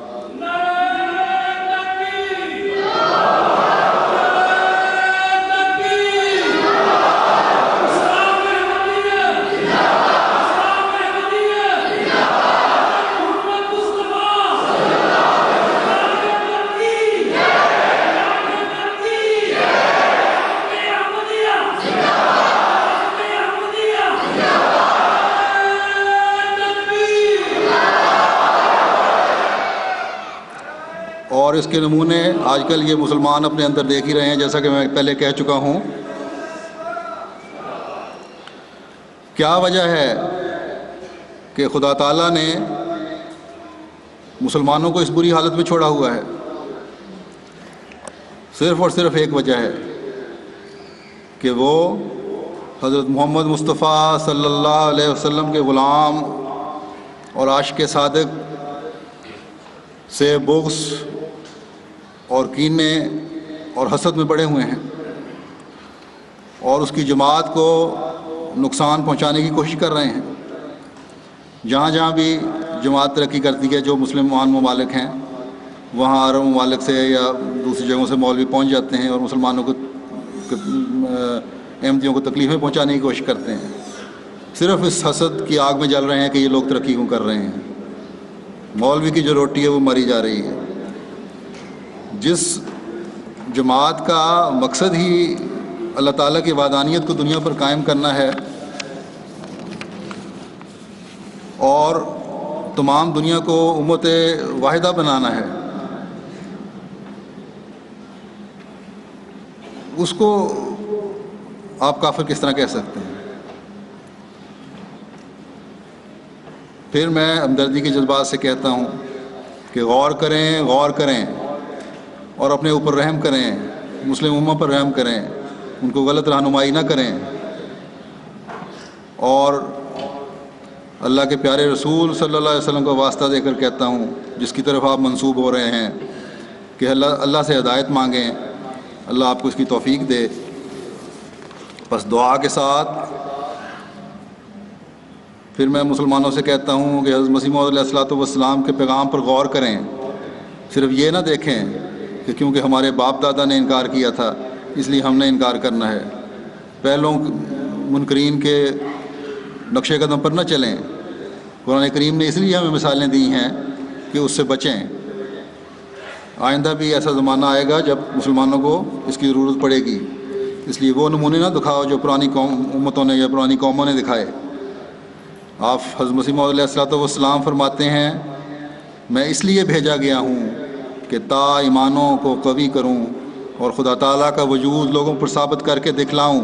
A: اور اس کے نمونے آج کل یہ مسلمان اپنے اندر دیکھ ہی رہے ہیں، جیسا کہ میں پہلے کہہ چکا ہوں۔ کیا وجہ ہے کہ خدا تعالیٰ نے مسلمانوں کو اس بری حالت میں چھوڑا ہوا ہے؟ صرف اور صرف ایک وجہ ہے کہ وہ حضرت محمد مصطفیٰ صلی اللہ علیہ وسلم کے غلام اور عاشق صادق سے بغض اور کینے اور حسد میں پڑے ہوئے ہیں، اور اس کی جماعت کو نقصان پہنچانے کی کوشش کر رہے ہیں۔ جہاں جہاں بھی جماعت ترقی کرتی ہے، جو مسلمان ممالک ہیں، وہاں عرب ممالک سے یا دوسری جگہوں سے مولوی پہنچ جاتے ہیں اور مسلمانوں کو احمدیوں کو تکلیفیں پہنچانے کی کوشش کرتے ہیں، صرف اس حسد کی آگ میں جل رہے ہیں کہ یہ لوگ ترقی کیوں کر رہے ہیں۔ مولوی کی جو روٹی ہے وہ مری جا رہی ہے۔ جس جماعت کا مقصد ہی اللہ تعالیٰ کی وحدانیت کو دنیا پر قائم کرنا ہے اور تمام دنیا کو امت واحدہ بنانا ہے، اس کو آپ کافر کس طرح کہہ سکتے ہیں؟ پھر میں ہمدردی کے جذبات سے کہتا ہوں کہ غور کریں اور اپنے اوپر رحم کریں، مسلم امت پر رحم کریں، ان کو غلط رہنمائی نہ کریں، اور اللہ کے پیارے رسول صلی اللہ علیہ وسلم کا واسطہ دے کر کہتا ہوں، جس کی طرف آپ منسوب ہو رہے ہیں، کہ اللہ سے ہدایت مانگیں، اللہ آپ کو اس کی توفیق دے۔ بس دعا کے ساتھ پھر میں مسلمانوں سے کہتا ہوں کہ حضرت مسیح موعود علیہ الصلوۃ والسلام کے پیغام پر غور کریں، صرف یہ نہ دیکھیں کہ کیونکہ ہمارے باپ دادا نے انکار کیا تھا اس لیے ہم نے انکار کرنا ہے۔ پہلوں منکرین کے نقش قدم پر نہ چلیں۔ قرآن کریم نے اس لیے ہمیں مثالیں دی ہیں کہ اس سے بچیں۔ آئندہ بھی ایسا زمانہ آئے گا جب مسلمانوں کو اس کی ضرورت پڑے گی، اس لیے وہ نمونے نہ دکھاؤ جو پرانی امتوں نے یا پرانی قوموں نے دکھائے۔ آپ حضرت مسیح موعود علیہ الصلوۃ والسلام فرماتے ہیں، میں اس لیے بھیجا گیا ہوں کہ تا ایمانوں کو قوی کروں اور خدا تعالیٰ کا وجود لوگوں پر ثابت کر کے دکھلاؤں،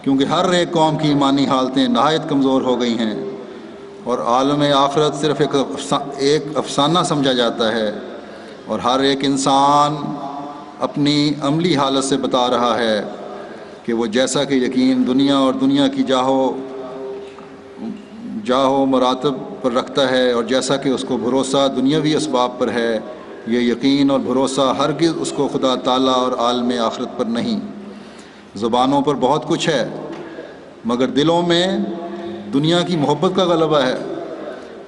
A: کیونکہ ہر ایک قوم کی ایمانی حالتیں نہایت کمزور ہو گئی ہیں اور عالم آخرت صرف ایک افسانہ سمجھا جاتا ہے، اور ہر ایک انسان اپنی عملی حالت سے بتا رہا ہے کہ وہ جیسا کہ یقین دنیا اور دنیا کی جاہو مراتب پر رکھتا ہے اور جیسا کہ اس کو بھروسہ دنیاوی اسباب پر ہے، یہ یقین اور بھروسہ ہرگز اس کو خدا تعالیٰ اور عالم آخرت پر نہیں۔ زبانوں پر بہت کچھ ہے مگر دلوں میں دنیا کی محبت کا غلبہ ہے۔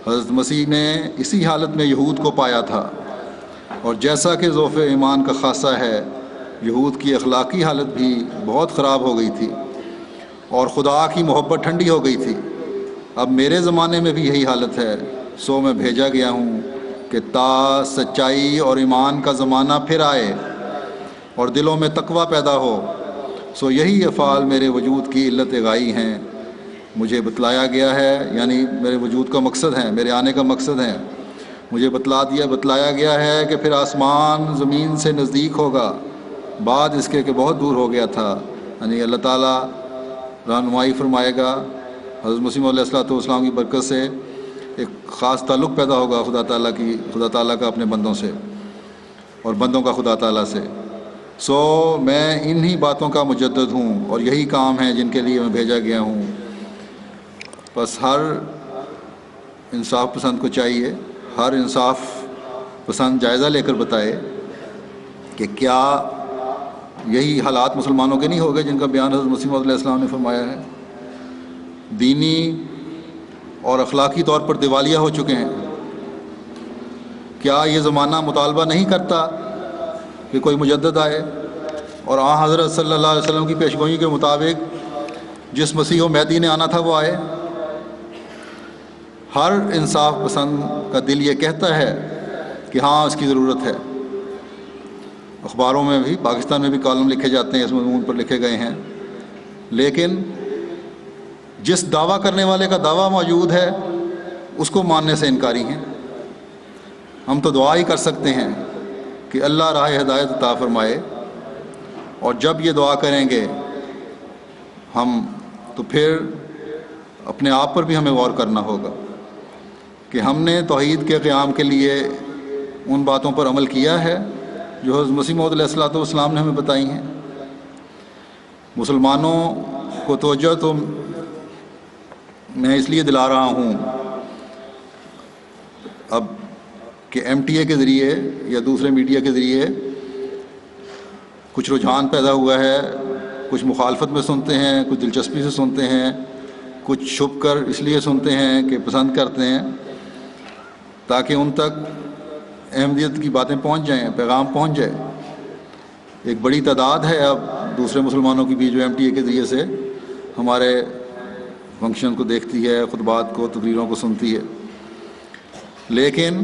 A: حضرت مسیح نے اسی حالت میں یہود کو پایا تھا، اور جیسا کہ ضعف ایمان کا خاصہ ہے، یہود کی اخلاقی حالت بھی بہت خراب ہو گئی تھی اور خدا کی محبت ٹھنڈی ہو گئی تھی۔ اب میرے زمانے میں بھی یہی حالت ہے، سو میں بھیجا گیا ہوں کہ تا سچائی اور ایمان کا زمانہ پھر آئے اور دلوں میں تقوی پیدا ہو، سو یہی افعال میرے وجود کی علت غائی ہیں۔ مجھے بتلایا گیا ہے، یعنی میرے وجود کا مقصد ہے، میرے آنے کا مقصد ہے، مجھے بتلایا گیا ہے کہ پھر آسمان زمین سے نزدیک ہوگا، بعد اس کے کہ بہت دور ہو گیا تھا۔ یعنی اللہ تعالیٰ رہنمائی فرمائے گا، حضرت مسیح علیہ الصلوۃ والسلام کی برکت سے ایک خاص تعلق پیدا ہوگا خدا تعالیٰ کا اپنے بندوں سے اور بندوں کا خدا تعالیٰ سے۔ سو میں انہی باتوں کا مجدد ہوں اور یہی کام ہے جن کے لیے میں بھیجا گیا ہوں۔ بس ہر انصاف پسند کو چاہیے، ہر انصاف پسند جائزہ لے کر بتائے کہ کیا یہی حالات مسلمانوں کے نہیں ہو گئے جن کا بیان حضرت مسیح علیہ السلام نے فرمایا ہے۔ دینی اور اخلاقی طور پر دیوالیہ ہو چکے ہیں۔ کیا یہ زمانہ مطالبہ نہیں کرتا کہ کوئی مجدد آئے اور حضرت صلی اللہ علیہ وسلم کی پیشگوئی کے مطابق جس مسیح و مہدی نے آنا تھا وہ آئے؟ ہر انصاف پسند کا دل یہ کہتا ہے کہ ہاں اس کی ضرورت ہے۔ اخباروں میں بھی، پاکستان میں بھی کالم لکھے جاتے ہیں، اس مضمون پر لکھے گئے ہیں، لیکن جس دعویٰ کرنے والے کا دعویٰ موجود ہے اس کو ماننے سے انکاری ہیں۔ ہم تو دعا ہی کر سکتے ہیں کہ اللہ راہ ہدایت عطا فرمائے، اور جب یہ دعا کریں گے ہم تو پھر اپنے آپ پر بھی ہمیں غور کرنا ہوگا کہ ہم نے توحید کے قیام کے لیے ان باتوں پر عمل کیا ہے جو حضرت مسیح موعود علیہ الصلوۃ والسلام نے ہمیں بتائی ہیں۔ مسلمانوں کو توجہ تو میں اس لیے دلا رہا ہوں اب کہ ایم ٹی اے کے ذریعے یا دوسرے میڈیا کے ذریعے کچھ رجحان پیدا ہوا ہے، کچھ مخالفت میں سنتے ہیں، کچھ دلچسپی سے سنتے ہیں، کچھ چھپ کر اس لیے سنتے ہیں کہ پسند کرتے ہیں تاکہ ان تک احمدیت کی باتیں پہنچ جائیں، پیغام پہنچ جائے۔ ایک بڑی تعداد ہے اب دوسرے مسلمانوں کی بھی جو ایم ٹی اے کے ذریعے سے ہمارے فنکشن کو دیکھتی ہے، خطبات کو، تقریروں کو سنتی ہے، لیکن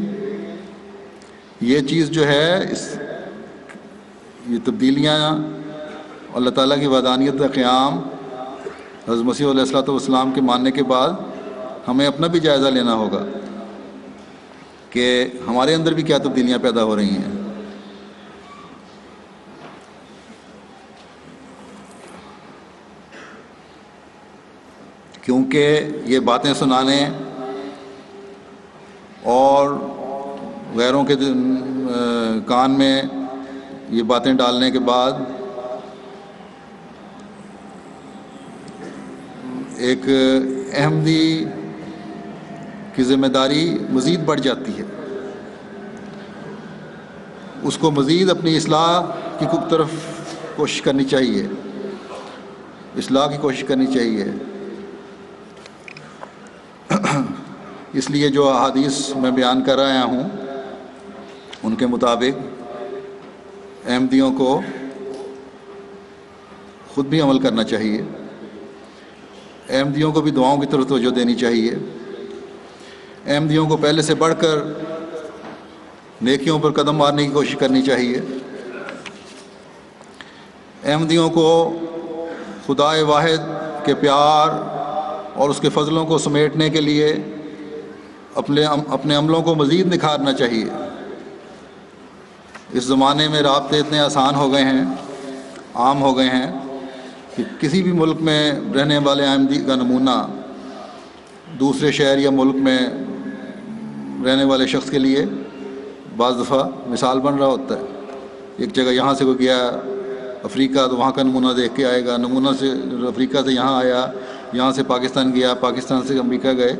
A: یہ چیز جو ہے یہ تبدیلیاں اللہ تعالیٰ کی وحدانیت کا قیام حضرت مسیح علیہ الصلوۃ والسلام کے ماننے کے بعد ہمیں اپنا بھی جائزہ لینا ہوگا کہ ہمارے اندر بھی کیا تبدیلیاں پیدا ہو رہی ہیں۔ کیونکہ یہ باتیں سنانے اور غیروں کے کان میں یہ باتیں ڈالنے کے بعد ایک احمدی کی ذمہ داری مزید بڑھ جاتی ہے، اس کو مزید اپنی اصلاح کی طرف کوشش کرنی چاہیے، اصلاح کی کوشش کرنی چاہیے۔ اس لیے جو احادیث میں بیان کر رہا ہوں ان کے مطابق احمدیوں کو خود بھی عمل کرنا چاہیے احمدیوں کو بھی دعاؤں کی طرف توجہ دینی چاہیے۔ احمدیوں کو پہلے سے بڑھ کر نیکیوں پر قدم مارنے کی کوشش کرنی چاہیے۔ احمدیوں کو خدائے واحد کے پیار اور اس کے فضلوں کو سمیٹنے کے لیے اپنے عملوں کو مزید نکھارنا چاہیے۔ اس زمانے میں رابطے اتنے آسان ہو گئے ہیں، عام ہو گئے ہیں کہ کسی بھی ملک میں رہنے والے احمدی کا نمونہ دوسرے شہر یا ملک میں رہنے والے شخص کے لیے بعض دفعہ مثال بن رہا ہوتا ہے۔ ایک جگہ یہاں سے کوئی گیا افریقہ تو وہاں کا نمونہ دیکھ کے آئے گا، نمونہ سے افریقہ سے یہاں آیا، یہاں سے پاکستان گیا، پاکستان سے امریکہ گئے،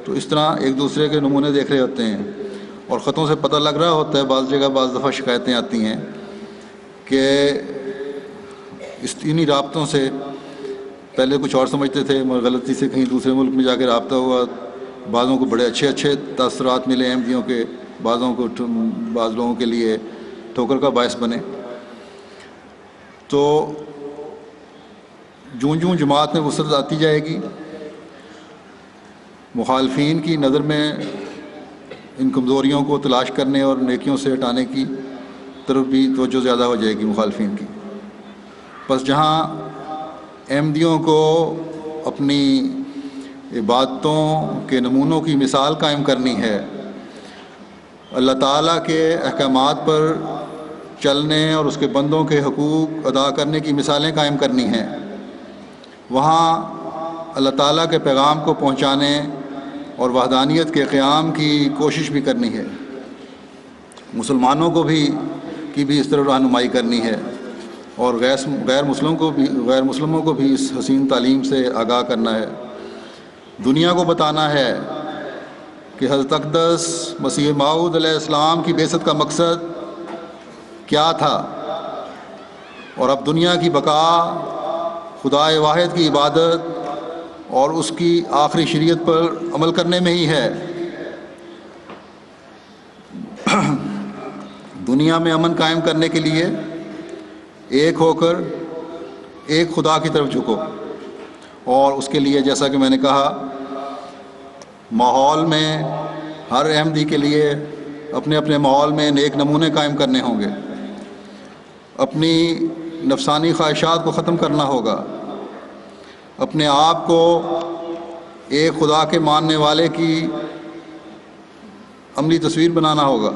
A: تو اس طرح ایک دوسرے کے نمونے دیکھ رہے ہوتے ہیں۔ اور خطوں سے پتہ لگ رہا ہوتا ہے، بعض جگہ بعض دفعہ شکایتیں آتی ہیں کہ انہی رابطوں سے پہلے کچھ اور سمجھتے تھے مگر غلطی سے کہیں دوسرے ملک میں جا کے رابطہ ہوا، بعضوں کو بڑے اچھے تاثرات ملے احمدیوں کے، بعض لوگوں کے لیے ٹھوکر کا باعث بنے۔ تو جوں جماعت میں وسعت آتی جائے گی، مخالفین کی نظر میں ان کمزوریوں کو تلاش کرنے اور نیکیوں سے ہٹانے کی طرف بھی توجہ زیادہ ہو جائے گی مخالفین کی۔ بس جہاں احمدیوں کو اپنی عبادتوں کے نمونوں کی مثال قائم کرنی ہے، اللہ تعالیٰ کے احکامات پر چلنے اور اس کے بندوں کے حقوق ادا کرنے کی مثالیں قائم کرنی ہیں، وہاں اللہ تعالیٰ کے پیغام کو پہنچانے اور وحدانیت کے قیام کی کوشش بھی کرنی ہے۔ مسلمانوں کو بھی اس طرح رہنمائی کرنی ہے اور غیر مسلموں کو بھی اس حسین تعلیم سے آگاہ کرنا ہے۔ دنیا کو بتانا ہے کہ حضرت اقدس مسیح موعود علیہ السلام کی بعثت کا مقصد کیا تھا، اور اب دنیا کی بقا خدائے واحد کی عبادت اور اس کی آخری شریعت پر عمل کرنے میں ہی ہے۔ دنیا میں امن قائم کرنے کے لیے ایک ہو کر ایک خدا کی طرف جھکو، اور اس کے لیے جیسا کہ میں نے کہا ماحول میں ہر احمدی کے لیے اپنے ماحول میں نیک نمونے قائم کرنے ہوں گے، اپنی نفسانی خواہشات کو ختم کرنا ہوگا، اپنے آپ کو ایک خدا کے ماننے والے کی عملی تصویر بنانا ہوگا۔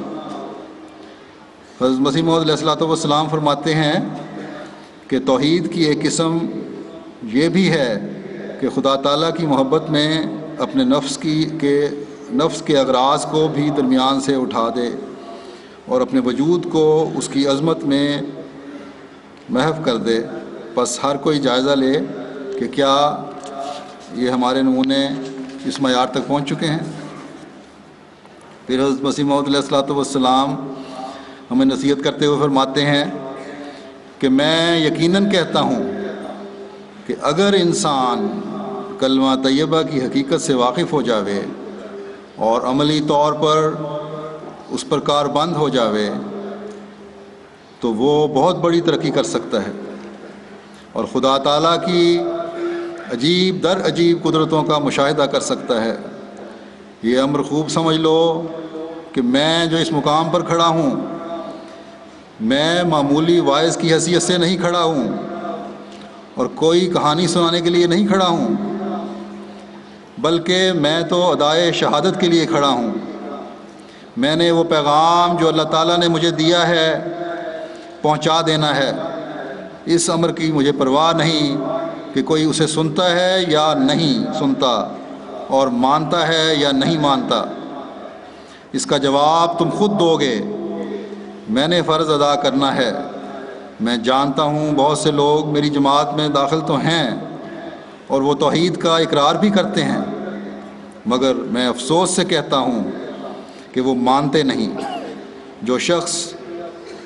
A: حضرت مسیح موعود علیہ السلام فرماتے ہیں کہ توحید کی ایک قسم یہ بھی ہے کہ خدا تعالیٰ کی محبت میں اپنے نفس کے اغراض کو بھی درمیان سے اٹھا دے اور اپنے وجود کو اس کی عظمت میں محو کر دے۔ بس ہر کوئی جائزہ لے کہ کیا یہ ہمارے نمونے اس معیار تک پہنچ چکے ہیں۔ پھر حضرت مسیح موعود علیہ السلام ہمیں نصیحت کرتے ہوئے فرماتے ہیں کہ میں یقیناً کہتا ہوں کہ اگر انسان کلمہ طیبہ کی حقیقت سے واقف ہو جاوے اور عملی طور پر اس پر کاربند ہو جاوے تو وہ بہت بڑی ترقی کر سکتا ہے اور خدا تعالیٰ کی عجیب در عجیب قدرتوں کا مشاہدہ کر سکتا ہے۔ یہ امر خوب سمجھ لو کہ میں جو اس مقام پر کھڑا ہوں، میں معمولی واعظ کی حیثیت سے نہیں کھڑا ہوں اور کوئی کہانی سنانے کے لیے نہیں کھڑا ہوں، بلکہ میں تو ادائے شہادت کے لیے کھڑا ہوں۔ میں نے وہ پیغام جو اللہ تعالیٰ نے مجھے دیا ہے پہنچا دینا ہے۔ اس امر کی مجھے پرواہ نہیں کہ کوئی اسے سنتا ہے یا نہیں سنتا اور مانتا ہے یا نہیں مانتا، اس کا جواب تم خود دو گے۔ میں نے فرض ادا کرنا ہے۔ میں جانتا ہوں بہت سے لوگ میری جماعت میں داخل تو ہیں اور وہ توحید کا اقرار بھی کرتے ہیں، مگر میں افسوس سے کہتا ہوں کہ وہ مانتے نہیں۔ جو شخص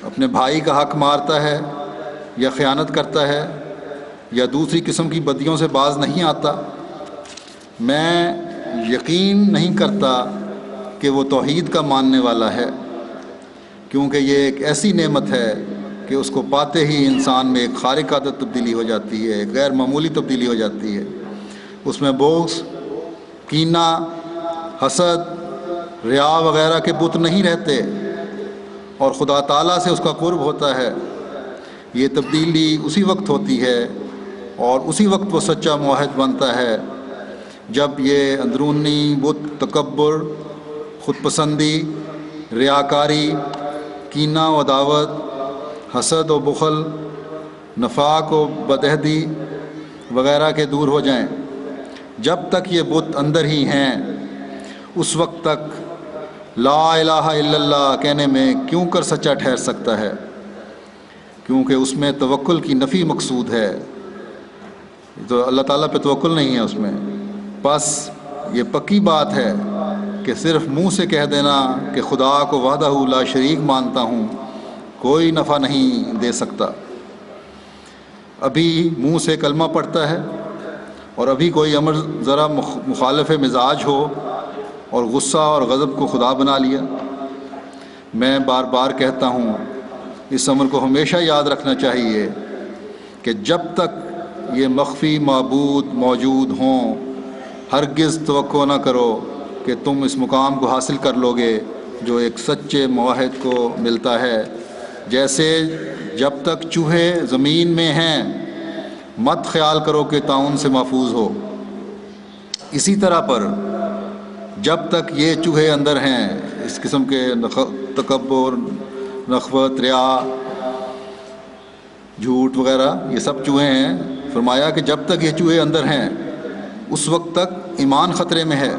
A: اپنے بھائی کا حق مارتا ہے یا خیانت کرتا ہے یا دوسری قسم کی بدیوں سے باز نہیں آتا، میں یقین نہیں کرتا کہ وہ توحید کا ماننے والا ہے، کیونکہ یہ ایک ایسی نعمت ہے کہ اس کو پاتے ہی انسان میں ایک خارق عادت تبدیلی ہو جاتی ہے، ایک غیر معمولی تبدیلی ہو جاتی ہے۔ اس میں بغض، کینہ، حسد، ریا وغیرہ کے بت نہیں رہتے اور خدا تعالیٰ سے اس کا قرب ہوتا ہے۔ یہ تبدیلی اسی وقت ہوتی ہے اور اسی وقت وہ سچا موحد بنتا ہے جب یہ اندرونی بت، تکبر، خود پسندی، ریاکاری، کینہ و عداوت، حسد و بخل، نفاق و بدعہدی وغیرہ کے دور ہو جائیں۔ جب تک یہ بت اندر ہی ہیں اس وقت تک لا الہ الا اللہ کہنے میں کیوں کر سچا ٹھہر سکتا ہے، کیونکہ اس میں توکل کی نفی مقصود ہے، تو اللہ تعالیٰ پہ توکل نہیں ہے اس میں۔ بس یہ پکی بات ہے کہ صرف منہ سے کہہ دینا کہ خدا کو وحدہ لا شریک مانتا ہوں کوئی نفع نہیں دے سکتا۔ ابھی منہ سے کلمہ پڑھتا ہے اور ابھی کوئی امر ذرا مخالف مزاج ہو اور غصہ اور غضب کو خدا بنا لیا۔ میں بار بار کہتا ہوں اس امر کو ہمیشہ یاد رکھنا چاہیے کہ جب تک یہ مخفی معبود موجود ہوں ہرگز توقع نہ کرو کہ تم اس مقام کو حاصل کر لو گے جو ایک سچے موحد کو ملتا ہے۔ جیسے جب تک چوہے زمین میں ہیں مت خیال کرو کہ طاعون سے محفوظ ہو، اسی طرح پر جب تک یہ چوہے اندر ہیں، اس قسم کے تکبر، نخوت، ریا، جھوٹ وغیرہ، یہ سب چوہے ہیں۔ فرمایا کہ جب تک یہ چوہے اندر ہیں اس وقت تک ایمان خطرے میں ہے۔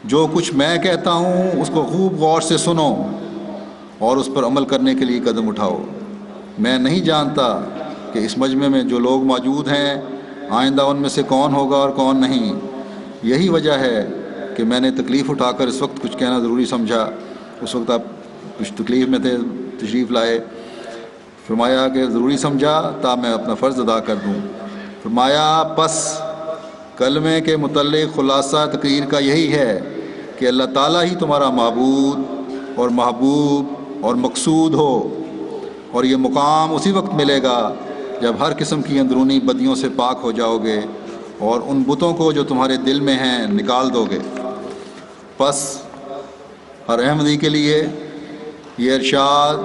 A: جو کچھ میں کہتا ہوں اس کو خوب غور سے سنو اور اس پر عمل کرنے کے لیے قدم اٹھاؤ۔ میں نہیں جانتا کہ اس مجمع میں جو لوگ موجود ہیں آئندہ ان میں سے کون ہوگا اور کون نہیں۔ یہی وجہ ہے کہ میں نے تکلیف اٹھا کر اس وقت کچھ کہنا ضروری سمجھا۔ اس وقت آپ کچھ تکلیف میں تھے، تشریف لائے۔ فرمایا کہ ضروری سمجھا تا میں اپنا فرض ادا کر دوں۔ فرمایا پس کلمے کے متعلق خلاصہ تقریر کا یہی ہے کہ اللہ تعالیٰ ہی تمہارا معبود اور محبوب اور مقصود ہو، اور یہ مقام اسی وقت ملے گا جب ہر قسم کی اندرونی بدیوں سے پاک ہو جاؤ گے اور ان بتوں کو جو تمہارے دل میں ہیں نکال دو گے۔ پس ہر احمدی کے لیے یہ ارشاد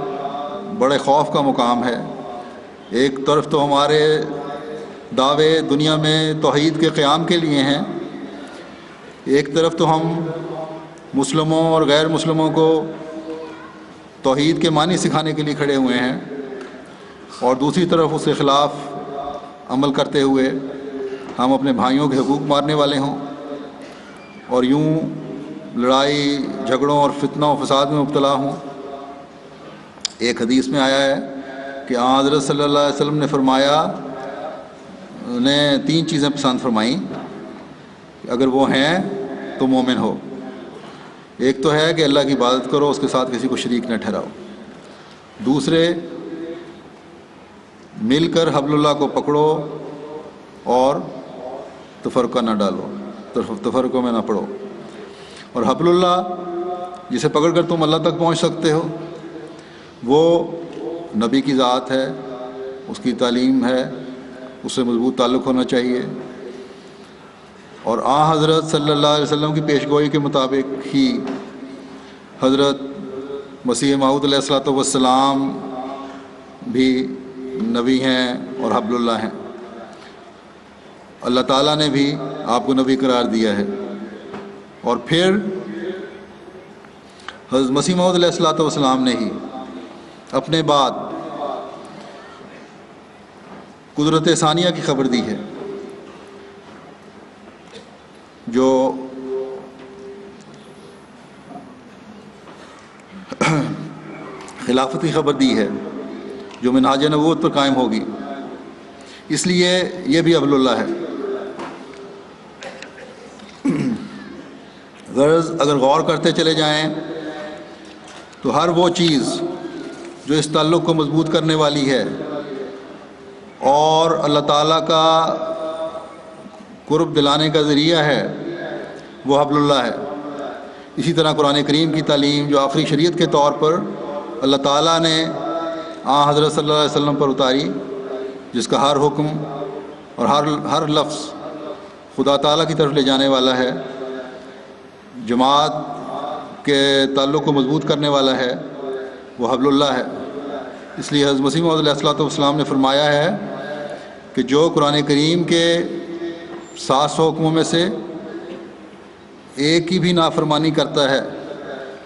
A: بڑے خوف کا مقام ہے۔ ایک طرف تو ہمارے دعوے دنیا میں توحید کے قیام کے لیے ہیں، ایک طرف تو ہم مسلموں اور غیر مسلموں کو توحید کے معنی سکھانے کے لیے کھڑے ہوئے ہیں، اور دوسری طرف اس کے خلاف عمل کرتے ہوئے ہم اپنے بھائیوں کے حقوق مارنے والے ہوں اور یوں لڑائی جھگڑوں اور فتنہ و فساد میں مبتلا ہوں۔ ایک حدیث میں آیا ہے کہ حضرت صلی اللہ علیہ وسلم نے فرمایا، نے 3 چیزیں پسند فرمائیں، اگر وہ ہیں تو مومن ہو۔ ایک تو ہے کہ اللہ کی عبادت کرو، اس کے ساتھ کسی کو شریک نہ ٹھہراؤ۔ دوسرے، مل کر حبل اللہ کو پکڑو اور تفرقہ نہ ڈالو، تفرقوں میں نہ پڑو۔ اور حبل اللہ جسے پکڑ کر تم اللہ تک پہنچ سکتے ہو وہ نبی کی ذات ہے، اس کی تعلیم ہے، اس سے مضبوط تعلق ہونا چاہیے، اور حضرت صلی اللہ علیہ وسلم کی پیشگوئی کے مطابق ہی حضرت مسیح موعود علیہ الصلوۃ والسلام بھی نبی ہیں اور حبل اللہ ہیں۔ اللہ تعالیٰ نے بھی آپ کو نبی قرار دیا ہے، اور پھر حضرت مسیح موعود علیہ الصلوۃ والسلام نے ہی اپنے بعد قدرت ثانیہ کی خبر دی ہے، جو خلافت کی خبر دی ہے، جو منہاج نبوت پر قائم ہوگی۔ اس لیے یہ بھی حبل اللہ ہے۔ غرض اگر غور کرتے چلے جائیں تو ہر وہ چیز جو اس تعلق کو مضبوط کرنے والی ہے اور اللہ تعالیٰ کا قرب دلانے کا ذریعہ ہے وہ حبل اللہ ہے۔ اسی طرح قرآن کریم کی تعلیم جو آخری شریعت کے طور پر اللہ تعالیٰ نے حضرت صلی اللہ علیہ وسلم پر اتاری، جس کا ہر حکم اور ہر لفظ خدا تعالیٰ کی طرف لے جانے والا ہے، جماعت کے تعلق کو مضبوط کرنے والا ہے، وہ حبل اللہ ہے۔ اس لیے حضرت مسیح موعود علیہ الصلوۃ والسلام نے فرمایا ہے کہ جو قرآن کریم کے 700 حکموں میں سے ایک کی بھی نافرمانی کرتا ہے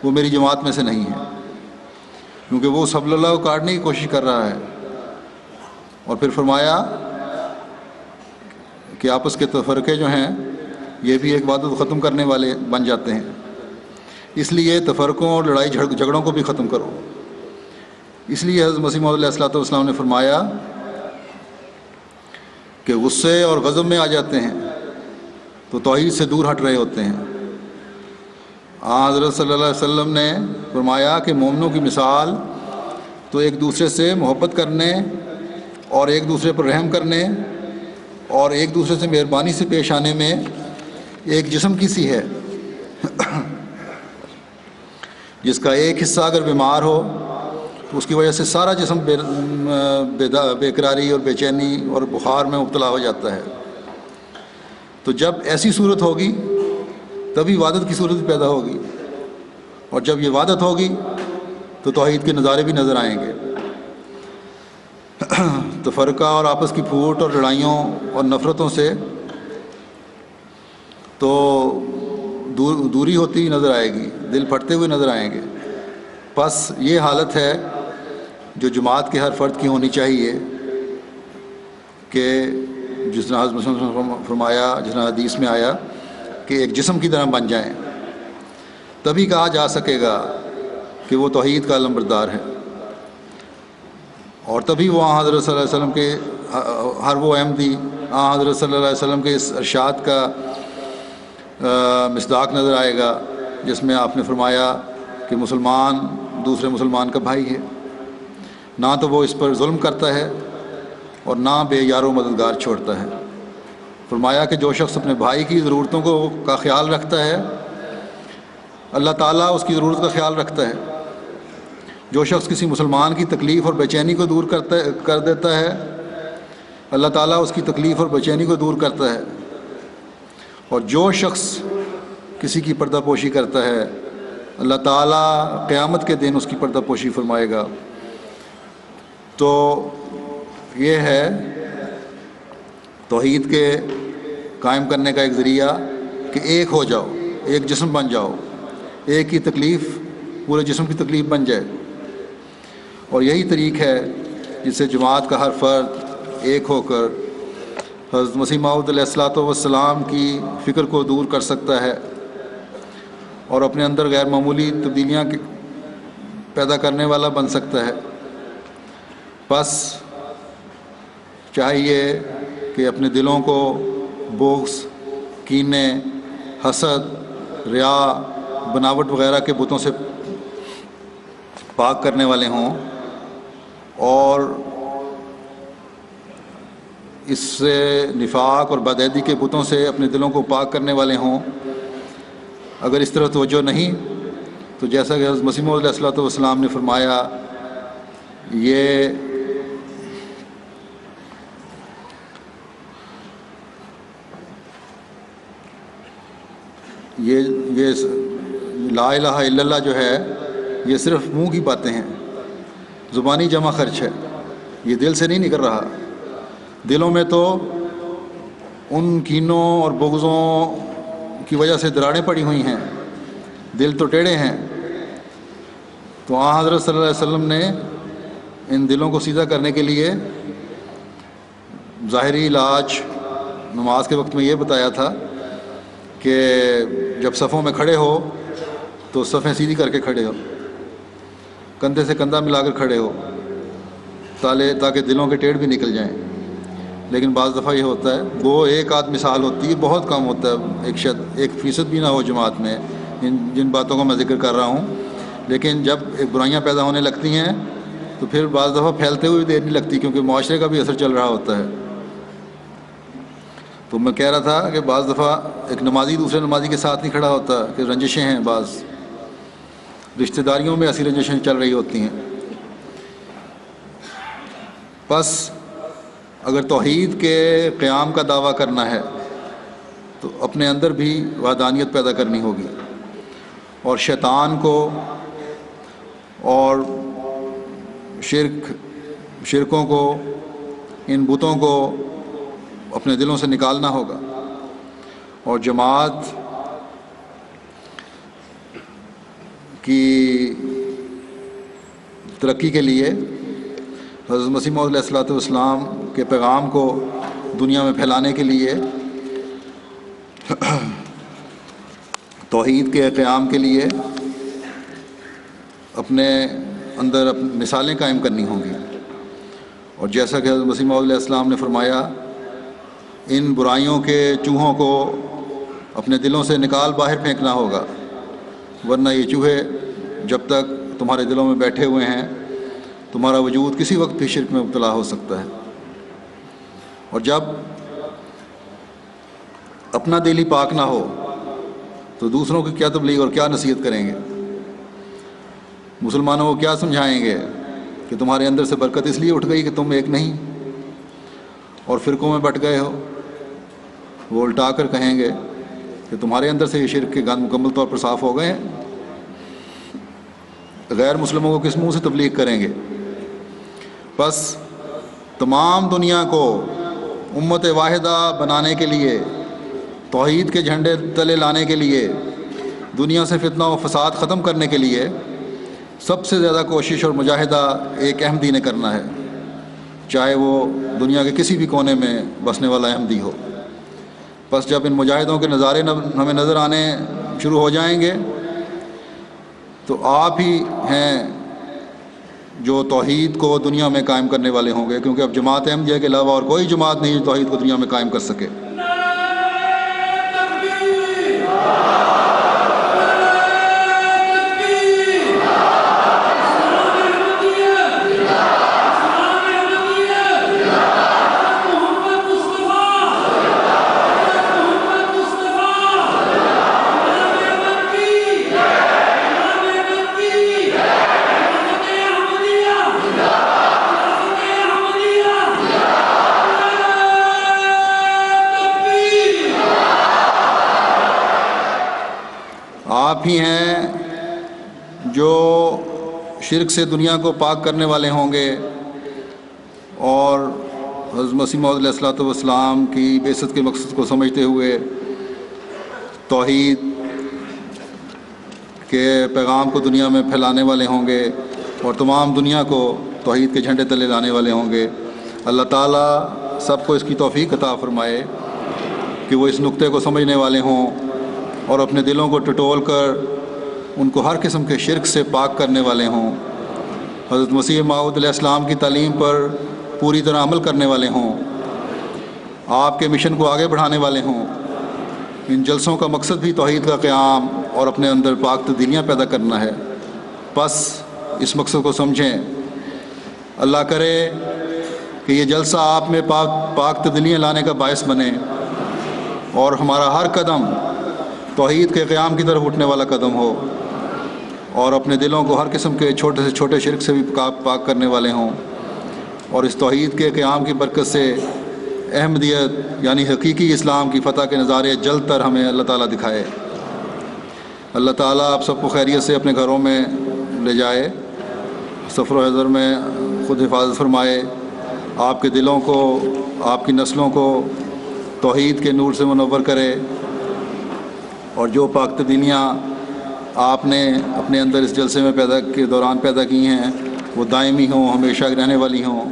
A: وہ میری جماعت میں سے نہیں ہے، کیونکہ وہ اس حبل اللہ کو کاٹنے کی کوشش کر رہا ہے۔ اور پھر فرمایا کہ آپس کے تفرقے جو ہیں یہ بھی ایک وحدت ختم کرنے والے بن جاتے ہیں، اس لیے تفرقوں اور لڑائی جھگڑوں کو بھی ختم کرو۔ اس لیے حضرت مسیح موعود علیہ الصلوۃ والسلام نے فرمایا کہ غصے اور غضب میں آ جاتے ہیں تو توحید سے دور ہٹ رہے ہوتے ہیں۔ حضرت صلی اللہ علیہ وسلم نے فرمایا کہ مومنوں کی مثال تو ایک دوسرے سے محبت کرنے اور ایک دوسرے پر رحم کرنے اور ایک دوسرے سے مہربانی سے پیش آنے میں ایک جسم کی سی ہے، جس کا ایک حصہ اگر بیمار ہو تو اس کی وجہ سے سارا جسم بے قراری اور بے چینی اور بخار میں مبتلا ہو جاتا ہے۔ تو جب ایسی صورت ہوگی تبھی وحدت کی صورت بھی پیدا ہوگی، اور جب یہ وحدت ہوگی تو توحید کے نظارے بھی نظر آئیں گے۔ تفرقہ اور آپس کی پھوٹ اور لڑائیوں اور نفرتوں سے تو دوری ہوتی ہوئی نظر آئے گی، دل پھٹتے ہوئے نظر آئیں گے۔ بس یہ حالت ہے جو جماعت کے ہر فرد کی ہونی چاہیے کہ جس طرح حضرت مسلم نے فرمایا، جس طرح حدیث میں آیا کہ ایک جسم کی طرح بن جائیں، تبھی کہا جا سکے گا کہ وہ توحید کا علمبردار ہے، اور تبھی وہ حضرت صلی اللہ علیہ وسلم کے ہر وہ احمدی حضرت صلی اللہ علیہ وسلم کے اس ارشاد کا مصداق نظر آئے گا جس میں آپ نے فرمایا کہ مسلمان دوسرے مسلمان کا بھائی ہے، نہ تو وہ اس پر ظلم کرتا ہے اور نہ بے یار و مددگار چھوڑتا ہے۔ فرمایا کہ جو شخص اپنے بھائی کی ضرورتوں کا خیال رکھتا ہے اللہ تعالیٰ اس کی ضرورت کا خیال رکھتا ہے، جو شخص کسی مسلمان کی تکلیف اور بے چینی کو دور کر دیتا ہے اللہ تعالیٰ اس کی تکلیف اور بے چینی کو دور کرتا ہے، اور جو شخص کسی کی پردہ پوشی کرتا ہے اللہ تعالیٰ قیامت کے دن اس کی پردہ پوشی فرمائے گا۔ تو یہ ہے توحید کے قائم کرنے کا ایک ذریعہ کہ ایک ہو جاؤ، ایک جسم بن جاؤ، ایک کی تکلیف پورے جسم کی تکلیف بن جائے، اور یہی طریق ہے جس سے جماعت کا ہر فرد ایک ہو کر حضرت مسیح موعود علیہ الصلوۃ والسلام کی فکر کو دور کر سکتا ہے اور اپنے اندر غیر معمولی تبدیلیاں پیدا کرنے والا بن سکتا ہے۔ بس چاہیے کہ اپنے دلوں کو بغض، کینے، حسد، ریا، بناوٹ وغیرہ کے بتوں سے پاک کرنے والے ہوں، اور اس سے نفاق اور بدعہدی کے بتوں سے اپنے دلوں کو پاک کرنے والے ہوں۔ اگر اس طرح توجہ نہیں تو جیسا کہ حضرت مسیح موعود علیہ الصلوۃ والسلام نے فرمایا یہ لا الہ الا اللہ جو ہے یہ صرف منہ کی باتیں ہیں، زبانی جمع خرچ ہے، یہ دل سے نہیں نکل رہا۔ دلوں میں تو ان کینوں اور بغضوں کی وجہ سے دراڑیں پڑی ہوئی ہیں، دل تو ٹیڑھے ہیں۔ تو حضرت صلی اللہ علیہ وسلم نے ان دلوں کو سیدھا کرنے کے لیے ظاہری علاج نماز کے وقت میں یہ بتایا تھا کہ جب صفوں میں کھڑے ہو تو صفیں سیدھی کر کے کھڑے ہو، کندھے سے کندھا ملا کر کھڑے ہو تاکہ دلوں کے ٹیڑھ بھی نکل جائیں۔ لیکن بعض دفعہ یہ ہوتا ہے وہ ایک آدھ مثال ہوتی ہے، بہت کم ہوتا ہے، 1% بھی نہ ہو جماعت میں جن باتوں کا میں ذکر کر رہا ہوں، لیکن جب ایک برائیاں پیدا ہونے لگتی ہیں تو پھر بعض دفعہ پھیلتے ہوئے دیر نہیں لگتی، کیونکہ معاشرے کا بھی اثر چل رہا ہوتا ہے۔ تو میں کہہ رہا تھا کہ بعض دفعہ ایک نمازی دوسرے نمازی کے ساتھ نہیں کھڑا ہوتا کہ رنجشیں ہیں، بعض رشتہ داریوں میں ایسی رنجشیں چل رہی ہوتی ہیں۔ بس اگر توحید کے قیام کا دعویٰ کرنا ہے تو اپنے اندر بھی وحدانیت پیدا کرنی ہوگی، اور شیطان کو اور شرکوں کو، ان بتوں کو اپنے دلوں سے نکالنا ہوگا۔ اور جماعت کی ترقی کے لیے حضرت مسیح موعود علیہ الصلوۃ والسلام کے پیغام کو دنیا میں پھیلانے کے لیے، توحید کے قیام کے لیے اپنے اندر مثالیں قائم کرنی ہوں گی۔ اور جیسا کہ حضرت مسیح موعود علیہ السلام نے فرمایا، ان برائیوں کے چوہوں کو اپنے دلوں سے نکال باہر پھینکنا ہوگا، ورنہ یہ چوہے جب تک تمہارے دلوں میں بیٹھے ہوئے ہیں تمہارا وجود کسی وقت بھی شرک میں مبتلا ہو سکتا ہے۔ اور جب اپنا دل ہی پاک نہ ہو تو دوسروں کی کیا تبلیغ اور کیا نصیحت کریں گے؟ مسلمانوں کو کیا سمجھائیں گے کہ تمہارے اندر سے برکت اس لیے اٹھ گئی کہ تم ایک نہیں اور فرقوں میں بٹ گئے ہو؟ وہ الٹا کر کہیں گے کہ تمہارے اندر سے یہ شرک کے گند مکمل طور پر صاف ہو گئے ہیں، غیر مسلموں کو کس منہ سے تبلیغ کریں گے؟ بس تمام دنیا کو امت واحدہ بنانے کے لیے، توحید کے جھنڈے تلے لانے کے لیے، دنیا سے فتنہ و فساد ختم کرنے کے لیے سب سے زیادہ کوشش اور مجاہدہ ایک احمدی نے کرنا ہے، چاہے وہ دنیا کے کسی بھی کونے میں بسنے والا احمدی ہو۔ بس جب ان مجاہدوں کے نظارے ہمیں نظر آنے شروع ہو جائیں گے تو آپ ہی ہیں جو توحید کو دنیا میں قائم کرنے والے ہوں گے، کیونکہ اب جماعت احمدیہ کے علاوہ اور کوئی جماعت نہیں جو توحید کو دنیا میں قائم کر سکے۔ آپ ہی ہیں جو شرک سے دنیا کو پاک کرنے والے ہوں گے، اور حضرت مسیح موعود علیہ الصلوۃ والسلام کی بعثت کے مقصد کو سمجھتے ہوئے توحید کے پیغام کو دنیا میں پھیلانے والے ہوں گے اور تمام دنیا کو توحید کے جھنڈے تلے لانے والے ہوں گے۔ اللہ تعالیٰ سب کو اس کی توفیق عطا فرمائے کہ وہ اس نقطے کو سمجھنے والے ہوں اور اپنے دلوں کو ٹٹول کر ان کو ہر قسم کے شرک سے پاک کرنے والے ہوں، حضرت مسیح موعود علیہ السلام کی تعلیم پر پوری طرح عمل کرنے والے ہوں، آپ کے مشن کو آگے بڑھانے والے ہوں۔ ان جلسوں کا مقصد بھی توحید کا قیام اور اپنے اندر پاک تبدیلیاں پیدا کرنا ہے۔ بس اس مقصد کو سمجھیں۔ اللہ کرے کہ یہ جلسہ آپ میں پاک تبدیلیاں لانے کا باعث بنے اور ہمارا ہر قدم توحید کے قیام کی طرف اٹھنے والا قدم ہو، اور اپنے دلوں کو ہر قسم کے چھوٹے سے چھوٹے شرک سے بھی پاک کرنے والے ہوں، اور اس توحید کے قیام کی برکت سے احمدیت یعنی حقیقی اسلام کی فتح کے نظارے جلد تر ہمیں اللہ تعالیٰ دکھائے۔ اللہ تعالیٰ آپ سب کو خیریت سے اپنے گھروں میں لے جائے، سفر و حضر میں خود حفاظت فرمائے، آپ کے دلوں کو، آپ کی نسلوں کو توحید کے نور سے منور کرے، اور جو پاک تبدیلیاں آپ نے اپنے اندر اس جلسے میں کے دوران پیدا کی ہیں وہ دائمی ہوں، ہمیشہ رہنے والی ہوں۔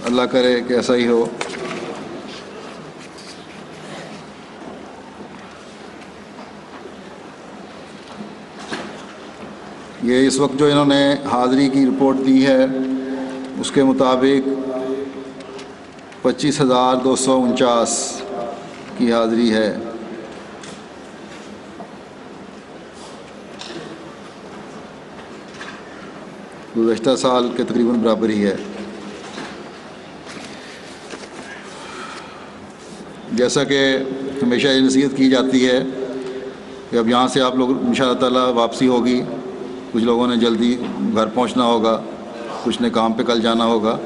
A: اللہ کرے کہ ایسا ہی ہو۔ یہ اس وقت جو انہوں نے حاضری کی رپورٹ دی ہے اس کے مطابق 25,249 کی حاضری ہے۔ گزشتہ سال کے تقریباً برابر ہی ہے۔ جیسا کہ ہمیشہ یہ نصیحت کی جاتی ہے کہ اب یہاں سے آپ لوگ انشاءاللہ تعالیٰ واپسی ہوگی، کچھ لوگوں نے جلدی گھر پہنچنا ہوگا، کچھ نے کام پہ کل جانا ہوگا،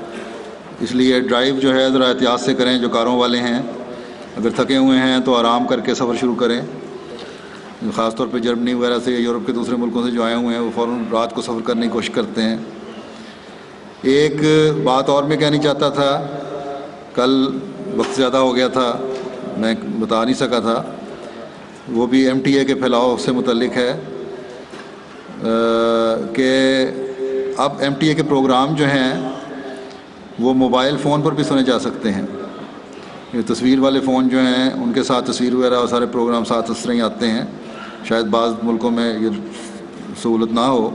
A: اس لیے ڈرائیو جو ہے ذرا احتیاط سے کریں جو کاروں والے ہیں، اگر تھکے ہوئے ہیں تو آرام کر کے سفر شروع کریں. خاص طور پہ جرمنی وغیرہ سے یا یورپ کے دوسرے ملکوں سے جو آئے ہوئے ہیں وہ فوراً رات کو سفر کرنے کی کوشش کرتے ہیں. ایک بات اور میں کہنی چاہتا تھا، کل وقت زیادہ ہو گیا تھا میں بتا نہیں سکا تھا، وہ بھی ایم ٹی اے کے پھیلاؤ سے متعلق ہے کہ اب ایم ٹی اے کے پروگرام جو ہیں وہ موبائل فون پر بھی سنے جا سکتے ہیں. یہ تصویر والے فون جو ہیں ان کے ساتھ تصویر وغیرہ اور سارے پروگرام ساتھ اس طرح ہی آتے ہیں. شاید بعض ملکوں میں یہ سہولت نہ ہو،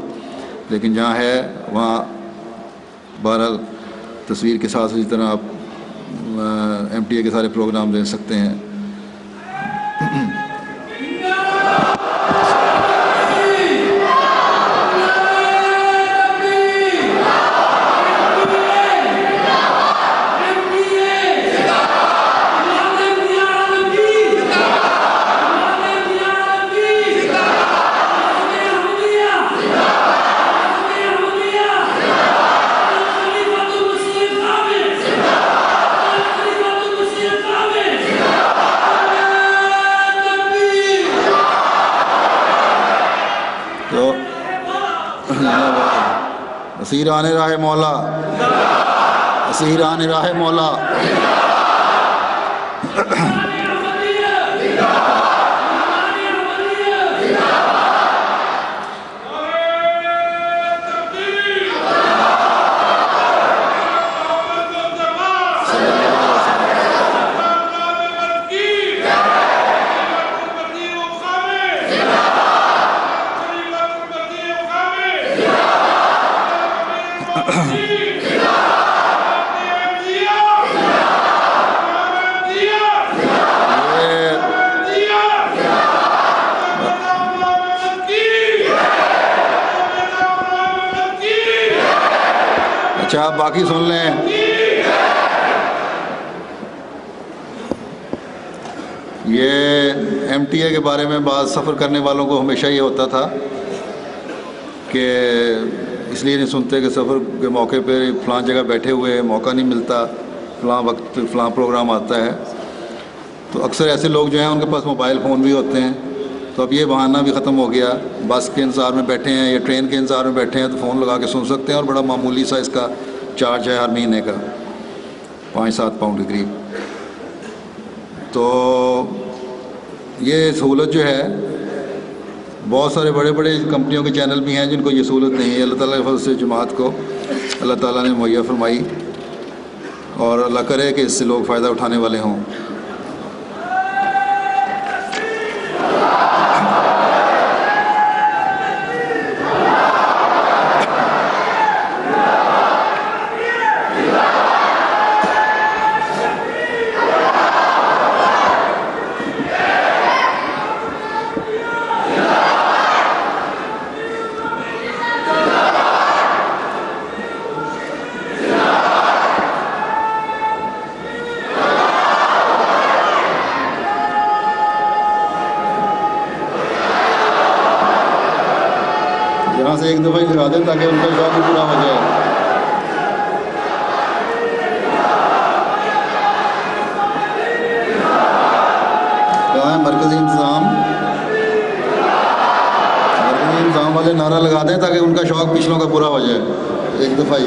A: لیکن جہاں ہے وہاں بہرحال تصویر کے ساتھ اسی طرح آپ ایم ٹی اے کے سارے پروگرام دے سکتے ہیں. اسیران راہ مولا، اسیران راہ مولا. اچھا آپ باقی سن لیں. یہ ایم ٹی اے کے بارے میں بعض سفر کرنے والوں کو ہمیشہ یہ ہوتا تھا کہ اس لیے نہیں سنتے کہ سفر کے موقع پہ فلاں جگہ بیٹھے ہوئے موقع نہیں ملتا، فلاں وقت فلاں پروگرام آتا ہے. تو اکثر ایسے لوگ جو ہیں ان کے پاس موبائل فون بھی ہوتے ہیں، تو اب یہ بہانہ بھی ختم ہو گیا. بس کے انتظار میں بیٹھے ہیں یا ٹرین کے انتظار میں بیٹھے ہیں تو فون لگا کے سن سکتے ہیں، اور بڑا معمولی سا اس کا چارج ہے ہر مہینے کا 5-7 پاؤنڈ کے قریب. تو یہ سہولت جو ہے بہت سارے بڑے بڑے کمپنیوں کے چینل بھی ہیں جن کو یہ سہولت نہیں ہے. اللہ تعالیٰ کے فضل سے جماعت کو اللہ تعالیٰ نے مہیا فرمائی، اور اللہ کرے کہ اس سے لوگ فائدہ اٹھانے والے ہوں. یہاں سے ایک دفعہ ہی گرا دیں تاکہ ان کا شوق بھی پورا ہو جائے. کہاں ہے مرکزی انتظام والے نعرہ لگا دیں تاکہ ان کا شوق پچھلوں کا پورا ہو جائے. ایک دفعہ ہی